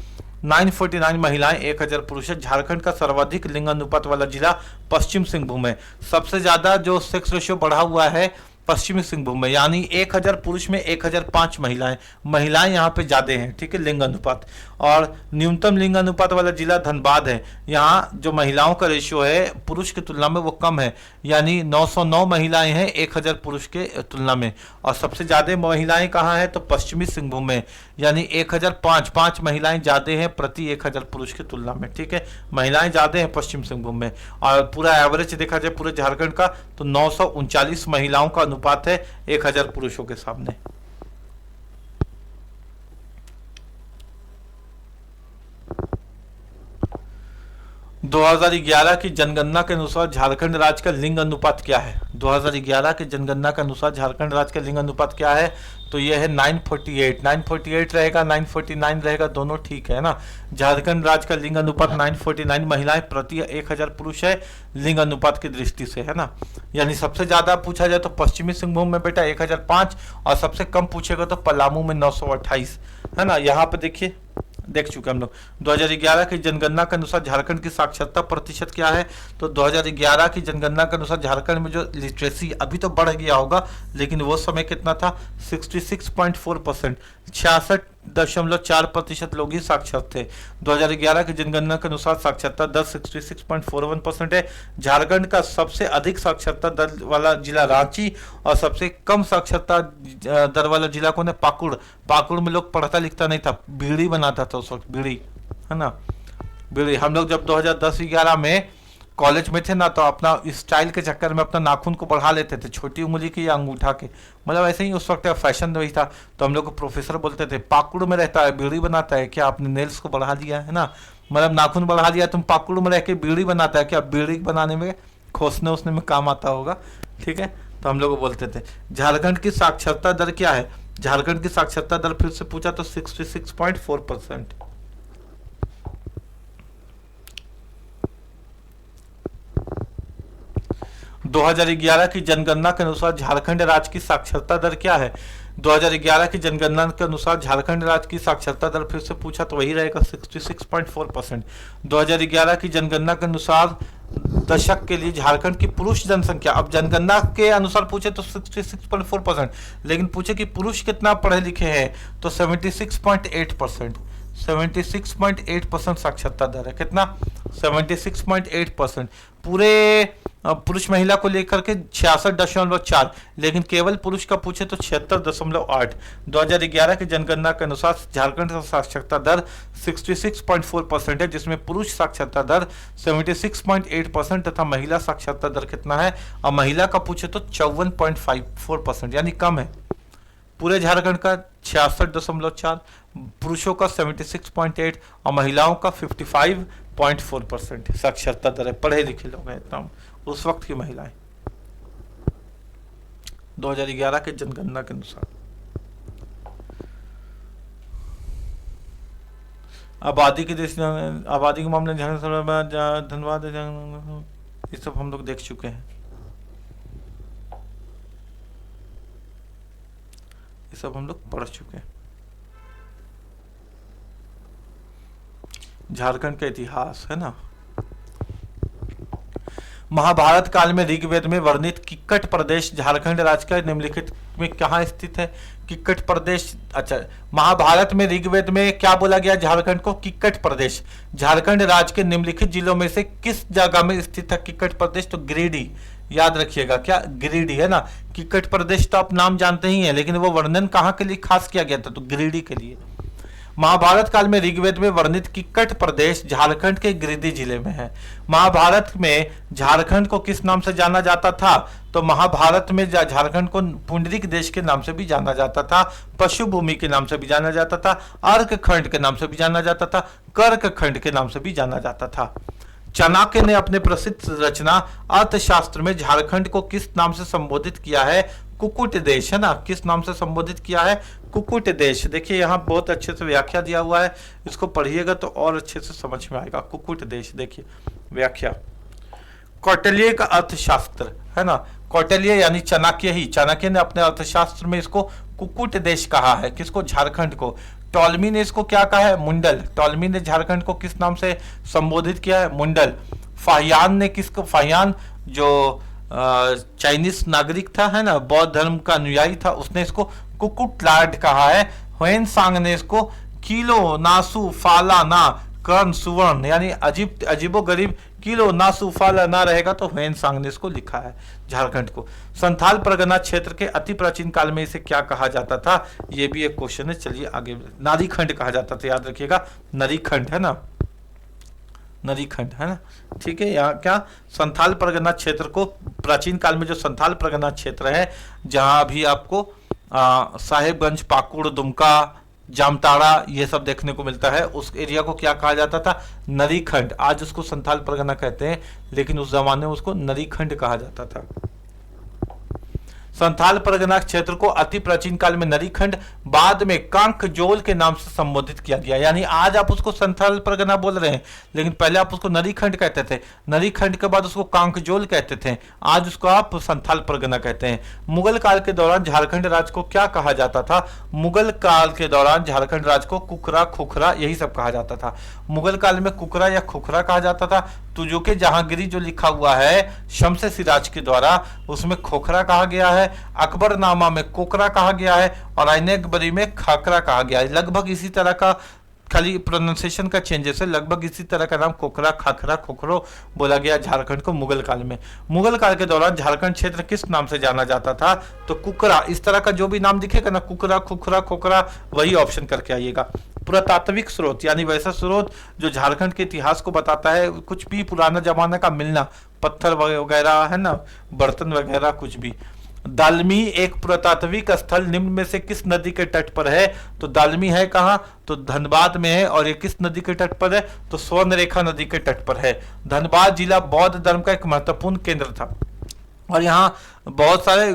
949 महिलाएं 1000 पुरुष है। झारखंड का सर्वाधिक लिंग अनुपात वाला जिला पश्चिम सिंहभूम है। सबसे ज्यादा जो सेक्स रेशियो बढ़ा हुआ है पश्चिमी सिंहभूम में, यानी 1000 पुरुष में 1005 महिलाएं यहाँ पे ज्यादा हैं। ठीक है, लिंग अनुपात। और न्यूनतम लिंग अनुपात वाला जिला धनबाद है। यहाँ जो महिलाओं का रेशियो है पुरुष की तुलना में वो कम है, यानी 909 महिलाएं हैं 1000 पुरुष के तुलना में। और सबसे ज्यादा महिलाएं कहाँ हैं? तो पश्चिमी सिंहभूम में, यानी 1005 महिलाएं ज्यादा हैं प्रति 1000 पुरुष की तुलना में। ठीक है, महिलाएं ज्यादा हैं पश्चिम सिंहभूम में। और पूरा एवरेज देखा जाए पूरे झारखंड का तो 939 महिलाओं का अनुपात है 1000 पुरुषों के सामने। दो 2011 की जनगणना के अनुसार झारखंड राज्य का लिंग अनुपात क्या है? 2011 की जनगणना के अनुसार झारखंड राज्य का लिंग अनुपात क्या है? तो यह है 948 रहेगा, 949 रहेगा, दोनों ठीक है ना। झारखंड राज्य का लिंग अनुपात 949 महिलाएं प्रति 1000 पुरुष है लिंग अनुपात की दृष्टि से, है ना। यानी सबसे ज्यादा पूछा जाए तो पश्चिमी सिंहभूम में बेटा 1005, और सबसे कम पूछेगा तो पलामू में 928, है ना। यहाँ पे देखिए, देख चुके हम लोग। 2011 की जनगणना के अनुसार झारखंड की साक्षरता प्रतिशत क्या है? तो 2011 की जनगणना के अनुसार झारखंड में जो लिटरेसी, अभी तो बढ़ गया होगा लेकिन वो समय कितना था? 66.4%, 66.4% लोग ही साक्षर थे। 2011 की जनगणना के अनुसार साक्षरता दर 66.41% है। झारखंड का सबसे अधिक साक्षरता दर वाला जिला रांची, और सबसे कम साक्षरता दर वाला जिला कौन है? पाकुड़। पाकुड़ में लोग पढ़ता लिखता नहीं था, बीड़ी बनाता था उस वक्त, बीड़ी। है ना। बीड़ी, हम लोग जब 2010-11 में कॉलेज में थे ना, तो अपना स्टाइल के चक्कर में अपना नाखून को बढ़ा लेते थे, छोटी उंगली के या अंगूठा के, मतलब ऐसे ही उस वक्त फैशन वही था। तो हम लोग को प्रोफेसर बोलते थे पाकुड़ में रहता है बीड़ी बनाता है क्या, आपने नेल्स को बढ़ा दिया है ना, मतलब नाखून बढ़ा दिया, तुम पाकुड़ में रह के बीड़ी बनाता है क्या, बीड़ी बनाने में खोसने उसने में काम आता होगा, ठीक है। तो हम लोग बोलते थे। झारखंड की साक्षरता दर क्या है, झारखंड की साक्षरता दर फिर से पूछा तो 66.4%। दो 2011 की जनगणना के अनुसार झारखंड राज्य की साक्षरता दर क्या है, 2011 की जनगणना के अनुसार झारखंड राज्य की साक्षरता दर फिर से पूछा तो वही रहेगा 66.4%। 2011 की जनगणना के अनुसार दशक के लिए झारखंड की पुरुष जनसंख्या, अब जनगणना के अनुसार पूछे तो 66.4%, लेकिन पूछे कि पुरुष कितना पढ़े लिखे हैं तो 76.8%। 76.8% साक्षरता दर है, कितना 76.8%। पूरे पुरुष महिला को लेकर के 66.4, लेकिन केवल पुरुष का पूछे तो 76.8। 2011 की जनगणना के अनुसार झारखंड का साक्षरता दर 66.4% है, जिसमें पुरुष साक्षरता दर 76.8% तथा महिला साक्षरता दर कितना है, और महिला का पूछे तो 54.54%, यानी कम है। पूरे झारखंड का 66.4, पुरुषों का 76.8 और महिलाओं का 55.4% साक्षरता दर है, पढ़े लिखे लोग हैं इतना उस वक्त की महिलाएं 2011 के जनगणना के अनुसार। आबादी के मामले में धन्यवाद, ये सब हम लोग देख चुके हैं, ये सब हम लोग पढ़ चुके हैं। झारखंड का इतिहास है ना। महाभारत काल में ऋग्वेद में वर्णित किक्कट प्रदेश झारखंड राज्य का निम्नलिखित में कहाँ स्थित है, किक्कट प्रदेश। अच्छा, महाभारत में ऋग्वेद में क्या बोला गया, झारखंड को किक्कट प्रदेश। झारखंड राज्य के निम्नलिखित जिलों में से किस जगह में स्थित है किक्कट प्रदेश, तो गिरिडीह, याद रखिएगा क्या, गिरिडीह है ना। किक्कट प्रदेश तो आप नाम जानते ही हैं, लेकिन वो वर्णन कहाँ के लिए खास किया गया था, तो गिरिडीह के लिए। महाभारत काल में ऋग्वेद में वर्णित किक्कट प्रदेश झारखंड के गिरिडीह जिले में है। महाभारत में झारखंड को किस नाम से जाना जाता था, तो महाभारत में झारखंड को पुंडरीक देश के नाम से भी जाना जाता था, पशु भूमि के नाम से भी जाना जाता था, अर्क खंड के नाम से भी जाना जाता था, कर्क खंड के नाम से भी जाना जाता था। चाणक्य ने अपने प्रसिद्ध रचना अर्थशास्त्र में झारखंड को किस नाम से संबोधित किया है, कुकुट देश है ना, किस नाम से संबोधित किया है, कुकुट देश। देखिए यहाँ बहुत अच्छे से व्याख्या दिया हुआ है, इसको पढ़िएगा तो और अच्छे से समझ में आएगा। कुकुट देश, देखिए व्याख्या, कौटिल्य का अर्थशास्त्र है ना, कौटिल्य यानी चाणक्य ही, चाणक्य ने अपने अर्थशास्त्र में इसको कुकुट देश कहा है, किसको, झारखंड को। टॉलमी ने इसको क्या कहा है, मुंडल। टॉलमी ने झारखंड को किस नाम से संबोधित किया है, मुंडल। फाहियान ने किसको, फाहियान जो चाइनीज नागरिक था है ना, बौद्ध धर्म का अनुयायी था, उसने इसको कुकुटलाड कहा है। ह्वेनसांग ने इसको किलो नासु फाला ना कर्ण सुवर्ण, यानी अजीबो गरीब, किलो नासु फाला ना रहेगा तो ह्वेनसांग ने इसको लिखा है झारखंड को। संथाल परगना क्षेत्र के अति प्राचीन काल में इसे क्या कहा जाता था, ये भी एक क्वेश्चन है, चलिए आगे। नारीखंड कहा जाता था, याद रखिएगा, नरीखंड है ना, नरीखंड है ना, ठीक है। यहाँ क्या, संथाल परगना क्षेत्र को प्राचीन काल में जो संथाल परगना क्षेत्र है, जहां भी आपको साहेबगंज, पाकुड़, दुमका, जामताड़ा ये सब देखने को मिलता है, उस एरिया को क्या कहा जाता था, नरीखंड। आज उसको संथाल परगना कहते हैं, लेकिन उस जमाने में उसको नरीखंड कहा जाता था। संथाल परगना क्षेत्र को अति प्राचीन काल में नरीखंड, बाद में कांकजोल के नाम से संबोधित किया गया। यानी आज आप उसको संथाल परगना बोल रहे हैं, लेकिन पहले आप उसको नरीखंड कहते थे, नरीखंड के बाद उसको कांकजोल कहते थे, आज उसको आप संथाल परगना कहते हैं। मुगल काल के दौरान झारखंड राज्य को क्या कहा जाता था, मुगल काल के दौरान झारखंड राज्य को कुकरा, खुखरा यही सब कहा जाता था। मुगल काल में कुकरा या खुखरा कहा जाता था। तुजुके जहांगीरी जो लिखा हुआ है शमसे सिराज के द्वारा, उसमें खोखरा कहा गया है, अकबरनामा में कोकरा कहा गया है, और आइनेकबरी में खाकरा कहा गया है। लगभग इसी तरह का, खाली प्रोनाउंसिएशन का चेंजेस है, लगभग इसी तरह का नाम कोकरा, खाकरा, खोखरो बोला गया झारखंड को मुगल काल में। मुगल काल के दौरान झारखंड क्षेत्र किस नाम से जाना जाता था, तो कुकरा। इस तरह का जो भी नाम दिखेगा ना, कुकरा, खुखरा, खोखरा, वही ऑप्शन करके आइएगा। पुरातात्विक स्रोत यानी वैसा स्रोत जो झारखंड के इतिहास को बताता है, कुछ भी पुराना जमाना का मिलना, पत्थर वगैरह है ना, बर्तन वगैरह कुछ भी। दालमी एक पुरातात्विक स्थल निम्न में से किस नदी के तट पर है? तो दालमी है कहाँ? तो धनबाद में है। और ये किस नदी के तट पर है? तो स्वर्णरेखा नदी के तट पर है। धनबाद जिला बौद्ध धर्म का एक महत्वपूर्ण केंद्र था और यहाँ बहुत सारे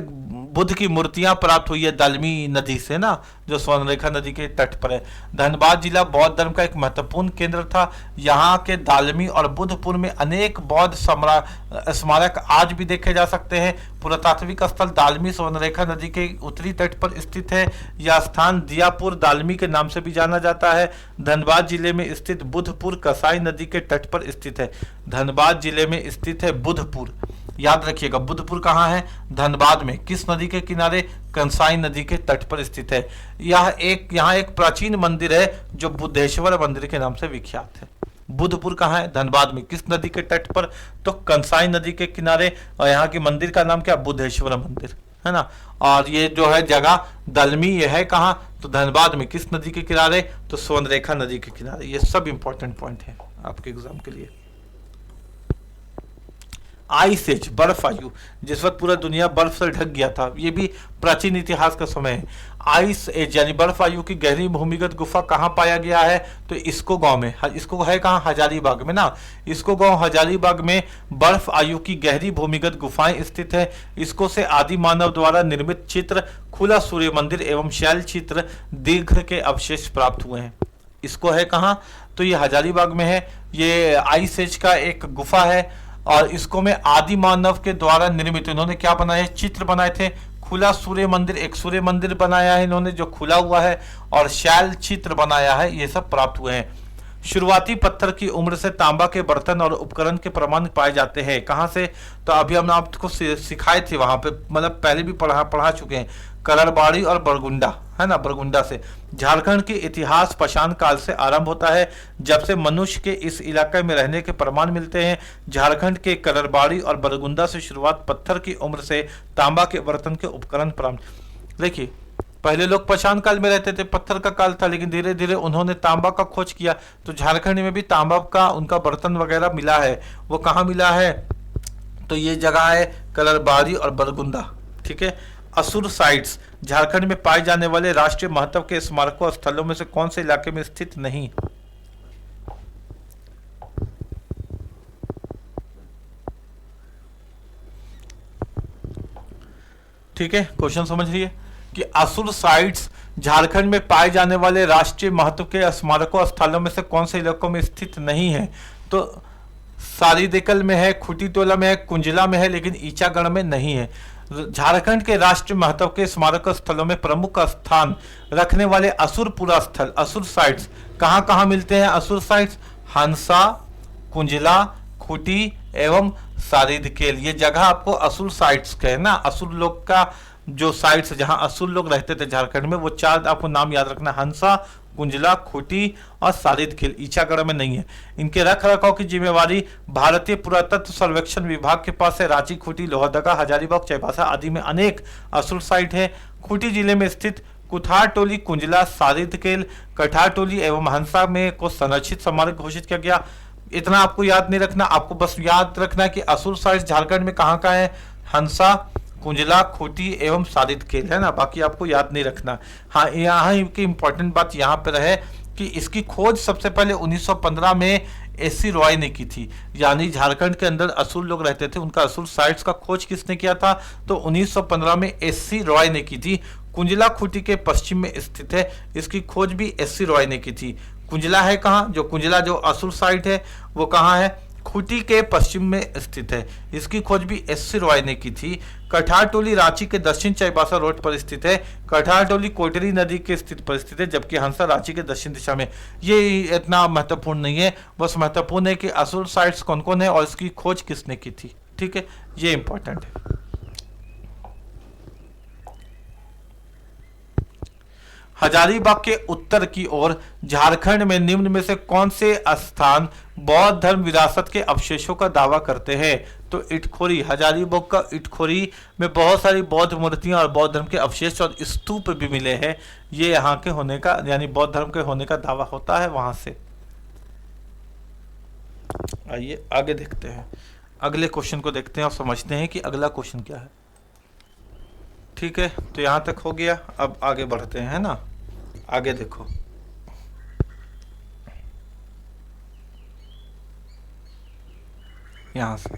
बुद्ध की मूर्तियां प्राप्त हुई है दालमी नदी से ना, जो स्वर्णरेखा नदी के तट पर है। धनबाद जिला बौद्ध धर्म का एक महत्वपूर्ण केंद्र था। यहाँ के दालमी और बुद्धपुर में अनेक बौद्ध स्मारक आज भी देखे जा सकते हैं। पुरातात्विक स्थल दालमी स्वर्णरेखा नदी के उत्तरी तट पर स्थित है। यह स्थान दियापुर दालमी के नाम से भी जाना जाता है। धनबाद जिले में स्थित बुद्धपुर कसाई नदी के तट पर स्थित है। धनबाद जिले में स्थित है बुद्धपुर, याद रखिएगा। बुद्धपुर कहाँ है? धनबाद में। किस नदी के किनारे? कंसाई नदी के तट पर स्थित है। यहाँ एक प्राचीन मंदिर है जो बुद्धेश्वर मंदिर के नाम से विख्यात है। बुद्धपुर कहाँ है? धनबाद में। किस नदी के तट पर? तो कंसाई नदी के किनारे। और यहाँ के मंदिर का नाम क्या? बुद्धेश्वर मंदिर, है ना। और ये जो है जगह दालमी, ये है कहाँ? तो धनबाद में। किस नदी के किनारे? तो स्वर्णरेखा नदी के किनारे। ये सब इंपॉर्टेंट पॉइंट है आपके एग्जाम के लिए। आइस एज, बर्फ आयु, जिस वक्त पूरा दुनिया बर्फ से ढक गया था, ये भी प्राचीन इतिहास का समय है। आइस एज यानी बर्फ आयु की गहरी भूमिगत गुफा कहाँ पाया गया है? तो इसको गांव में। इसको है कहाँ? हजारीबाग में ना। इसको गांव हजारीबाग में बर्फ आयु की गहरी भूमिगत गुफाएं स्थित है। इसको से आदि मानव द्वारा निर्मित चित्र, खुला सूर्य मंदिर एवं शैल चित्र दीर्घ के अवशेष प्राप्त हुए हैं। इसको है कहाँ? तो ये हजारीबाग में है। ये आइस एज का एक गुफा है और इसको में आदि मानव के द्वारा निर्मित, इन्होंने क्या बनाया? चित्र बनाए थे। खुला सूर्य मंदिर, एक सूर्य मंदिर बनाया है इन्होंने जो खुला हुआ है, और शैल चित्र बनाया है, ये सब प्राप्त हुए हैं। शुरुआती पत्थर की उम्र से तांबा के बर्तन और उपकरण के प्रमाण पाए जाते हैं। कहाँ से? तो अभी हम आपको सिखाए थे वहां पे, मतलब पहले भी पढ़ा चुके हैं। कररबाड़ी और बरगुंडा, है ना, बरगुंडा से। झारखंड की इतिहास पाषाण काल से आरंभ होता है, जब से मनुष्य के इस इलाके में रहने के प्रमाण मिलते हैं। झारखंड के कररबाड़ी और बरगुंडा से शुरुआत पत्थर की उम्र से तांबा के बर्तन के उपकरण प्राप्त। देखिए, पहले लोग पाषाण काल में रहते थे, पत्थर का काल था, लेकिन धीरे धीरे उन्होंने तांबा का खोज किया, तो झारखंड में भी तांबा का उनका बर्तन वगैरह मिला है। वो कहाँ मिला है? तो ये जगह है कररबाड़ी और बरगुंडा, ठीक है। असुर साइट्स, झारखंड में पाए जाने वाले राष्ट्रीय महत्व के स्मारकों स्थलों में से कौन से इलाके में स्थित नहीं? ठीक है, क्वेश्चन समझ लिए कि असुर साइट्स झारखंड में पाए जाने वाले राष्ट्रीय महत्व के स्मारकों स्थलों में से कौन से इलाकों में स्थित नहीं है? तो सारीदेकल में है, खुटीटोला में है, कुंजला में है, लेकिन ईचागढ़ में नहीं है। झारखंड के राष्ट्रीय महत्व के स्मारक स्थलों में प्रमुख स्थान रखने वाले असुरपुरा स्थल, असुर साइट्स कहाँ कहाँ मिलते हैं? असुर साइट्स हंसा, कुंजला, खुटी एवं सारीदकेल, ये जगह आपको असुर साइट्स के ना, असुर लोग का जो साइट्स जहां असुर लोग रहते थे झारखंड में, वो चार आपको नाम याद रखना, हंसा, कुंजला, खुटी और सारीदकेल। ईचागढ़ में नहीं है। इनके रख रखाव की जिम्मेवारी भारतीय पुरातत्व सर्वेक्षण विभाग के पास है। रांची, खुटी, लोहरदगा, हजारीबाग, चाईबासा आदि में अनेक असुर साइट है। खुटी जिले में स्थित कुठारटोली, कुंजला, सारीदकेल, कठारटोली एवं हंसा में को संरक्षित स्मारक घोषित किया गया। इतना आपको याद नहीं रखना, आपको बस याद रखना कि असुर साइट झारखंड में कहाँ कहाँ है? हंसा, कुंजला, खूंटी एवं सारिदकेल, है ना। बाकी आपको याद नहीं रखना। हाँ, यहाँ की इंपॉर्टेंट बात यहाँ पर है कि इसकी खोज सबसे पहले 1915 में एससी रॉय ने की थी। यानी झारखंड के अंदर असुर लोग रहते थे, उनका असुर साइट्स का खोज किसने किया था? तो 1915 में एससी रॉय ने की थी। कुंजला खूंटी के पश्चिम में स्थित है, इसकी खोज भी एससी रॉय ने की थी। कुंजला है कहाँ? जो कुंजला जो असुर साइट है वो कहाँ है? खूंटी के पश्चिम में स्थित है, इसकी खोज भी एससी रॉय ने की थी। कठारटोली रांची के दक्षिण चाईबासा रोड पर स्थित है। कठारटोली कोटरी नदी के स्थित पर स्थित है, जबकि हंसा रांची के दक्षिण दिशा में। ये इतना महत्वपूर्ण नहीं है, बस महत्वपूर्ण है कि असुर साइट्स कौन कौन है और इसकी खोज किसने की थी। ठीक है, ये इंपॉर्टेंट है। हजारीबाग के उत्तर की ओर झारखंड में निम्न में से कौन से स्थान बौद्ध धर्म विरासत के अवशेषों का दावा करते हैं? तो इटखोरी, हजारीबाग का इटखोरी में बहुत सारी बौद्ध मूर्तियां और बौद्ध धर्म के अवशेष और स्तूप भी मिले हैं। ये यहाँ के होने का, यानी बौद्ध धर्म के होने का दावा होता है वहां से। आइए आगे देखते हैं, अगले क्वेश्चन को देखते हैं और समझते हैं कि अगला क्वेश्चन क्या है। ठीक है, तो यहाँ तक हो गया, अब आगे बढ़ते हैं, है ना। आगे देखो, यहां से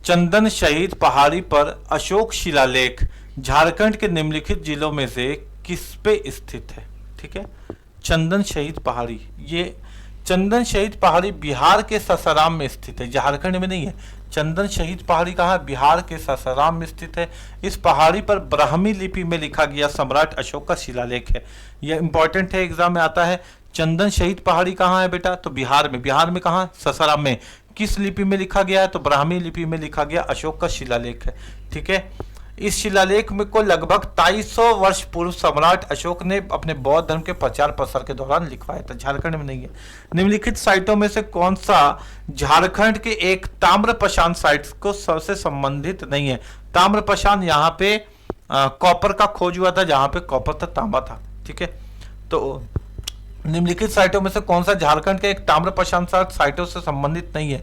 चंदन शहीद पहाड़ी पर अशोक शिलालेख झारखंड के निम्नलिखित जिलों में से किस पे स्थित है। ठीक है, चंदन शहीद पहाड़ी, ये चंदन शहीद पहाड़ी बिहार के सासाराम में स्थित है, झारखंड में नहीं है। चंदन शहीद पहाड़ी कहाँ है? बिहार के सासाराम में स्थित है। इस पहाड़ी पर ब्राह्मी लिपि में लिखा गया सम्राट अशोक का शिलालेख है। यह इंपॉर्टेंट है, एग्जाम में आता है। चंदन शहीद पहाड़ी कहाँ है बेटा? तो बिहार में। बिहार में कहाँ? सासाराम में। किस लिपि में लिखा गया है? तो ब्राह्मी लिपि में लिखा गया अशोक का शिलालेख है। ठीक है, इस शिलालेख में को लगभग 250 वर्ष पूर्व सम्राट अशोक ने अपने बौद्ध धर्म के प्रचार प्रसार के दौरान लिखवाया था। झारखंड में नहीं है। निम्नलिखित साइटों में से कौन सा झारखंड के एक ताम्रपाषाण साइट को सबसे संबंधित नहीं है? ताम्रपाषाण यहाँ पे कॉपर का खोज हुआ था, जहां पे कॉपर था, तांबा था। ठीक है, तो निम्नलिखित साइटों में से कौन सा झारखंड के एक ताम्रपाषाण साइटों से संबंधित नहीं है?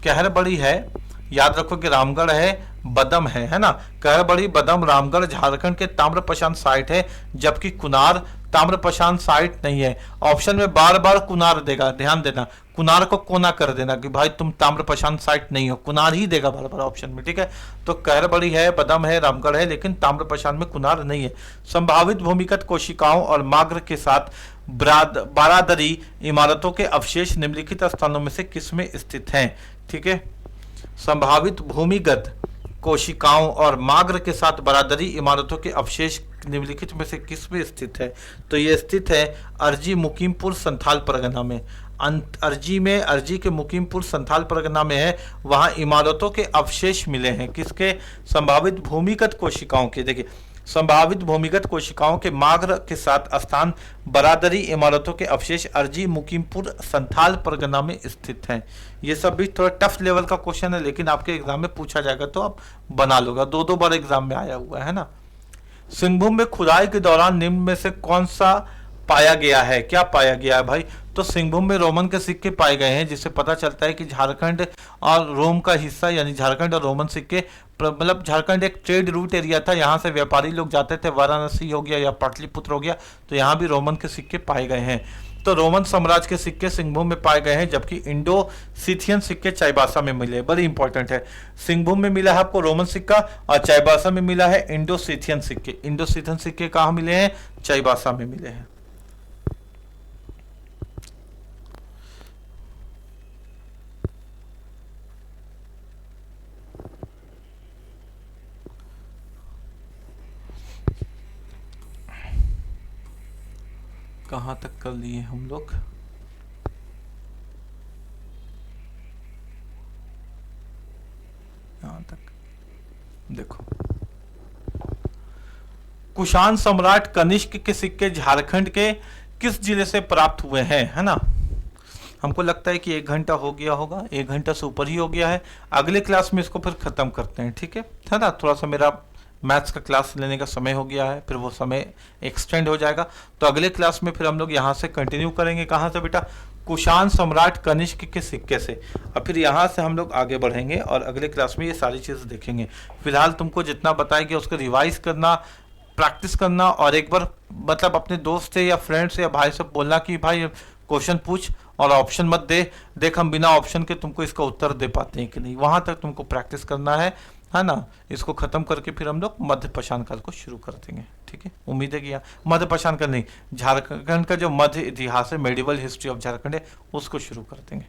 कहरबड़ी है, याद रखो कि रामगढ़ है, बदम है ना। कहरबड़ी, बदम, रामगढ़ झारखंड के ताम्रपाषाण साइट है, जबकि कुनार ताम्रपाषाण साइट नहीं है। ऑप्शन में बार बार कुनार देगा, ध्यान देना, कुनार को कोना कर देना कि भाई तुम ताम्रपाषाण साइट नहीं हो, कुनार ही देगा बार बार ऑप्शन में। ठीक है, तो कहरबड़ी है, बदम है, रामगढ़ है, लेकिन ताम्रपाषाण में कुनार नहीं है। संभावित भूमिगत कोशिकाओं और माग्र के साथ बारादरी इमारतों के अवशेष निम्नलिखित स्थानों में से किस में स्थित हैं? ठीक है, संभावित भूमिगत कोशिकाओं और माग्र के साथ बरादरी इमारतों के अवशेष निम्नलिखित में से किस में स्थित है? तो ये स्थित है अर्जी मुकीमपुर संथाल परगना में। अर्जी में, अर्जी के मुकीमपुर संथाल परगना में है, वहां इमारतों के अवशेष मिले हैं। किसके? संभावित भूमिगत कोशिकाओं के। देखिए, संभावित भूमिगत कोशिकाओं के माग्र के साथ स्थान बरादरी इमारतों के अवशेष अर्जी मुकीमपुर संथाल परगना में स्थित हैं। ये सब भी थोड़ा टफ लेवल का क्वेश्चन है, लेकिन आपके एग्जाम में पूछा जाएगा तो आप बना लोगे। दो बार एग्जाम में आया हुआ है ना। सिंहभूम में खुदाई के दौरान निम्न में से कौन सा पाया गया है? क्या पाया गया है भाई? तो सिंहभूम में रोमन के सिक्के पाए गए हैं, जिससे पता चलता है कि झारखंड और रोम का हिस्सा, यानी झारखंड और रोमन सिक्के, मतलब झारखंड एक ट्रेड रूट एरिया था, यहाँ से व्यापारी लोग जाते थे, वाराणसी हो गया या पाटलिपुत्र हो गया, तो यहाँ भी रोमन के सिक्के पाए गए हैं। तो रोमन साम्राज्य के सिक्के सिंहभूम में पाए गए हैं, जबकि इंडो सीथियन सिक्के चाईबासा में मिले। बड़ी इंपॉर्टेंट है, सिंहभूम में मिला है आपको रोमन सिक्का और चाईबासा में मिला है इंडो सीथियन सिक्के। इंडो सीथियन सिक्के कहाँ मिले हैं? चाईबासा में मिले हैं। कहाँ तक कर लिए हम लोग? यहाँ तक देखो, कुषाण सम्राट कनिष्क के सिक्के झारखंड के किस जिले से प्राप्त हुए हैं? है ना। हमको लगता है कि 1 घंटा हो गया होगा, 1 घंटा से ऊपर ही हो गया है। अगले क्लास में इसको फिर खत्म करते हैं। ठीक है ना। थोड़ा सा मेरा मैथ्स का क्लास लेने का समय हो गया है, फिर वो समय एक्सटेंड हो जाएगा। तो अगले क्लास में फिर हम लोग यहाँ से कंटिन्यू करेंगे। कहाँ से बेटा? कुषाण सम्राट कनिष्क के सिक्के से। और फिर यहाँ से हम लोग आगे बढ़ेंगे और अगले क्लास में ये सारी चीज़ देखेंगे। फिलहाल तुमको जितना बताएंगे उसको रिवाइज करना, प्रैक्टिस करना, और एक बार मतलब अपने दोस्त से या फ्रेंड से या भाई से बोलना कि भाई क्वेश्चन पूछ और ऑप्शन मत दे, देख हम बिना ऑप्शन के तुमको इसका उत्तर दे पाते हैं कि नहीं। वहां तक तुमको प्रैक्टिस करना है ना। इसको खत्म करके फिर हम लोग मध्य पाषाण काल को शुरू कर देंगे। ठीक है, उम्मीद है कि मध्य पाषाण काल नहीं, झारखंड का जो मध्य इतिहास है, मेडिवल हिस्ट्री ऑफ झारखंड है, उसको शुरू कर देंगे।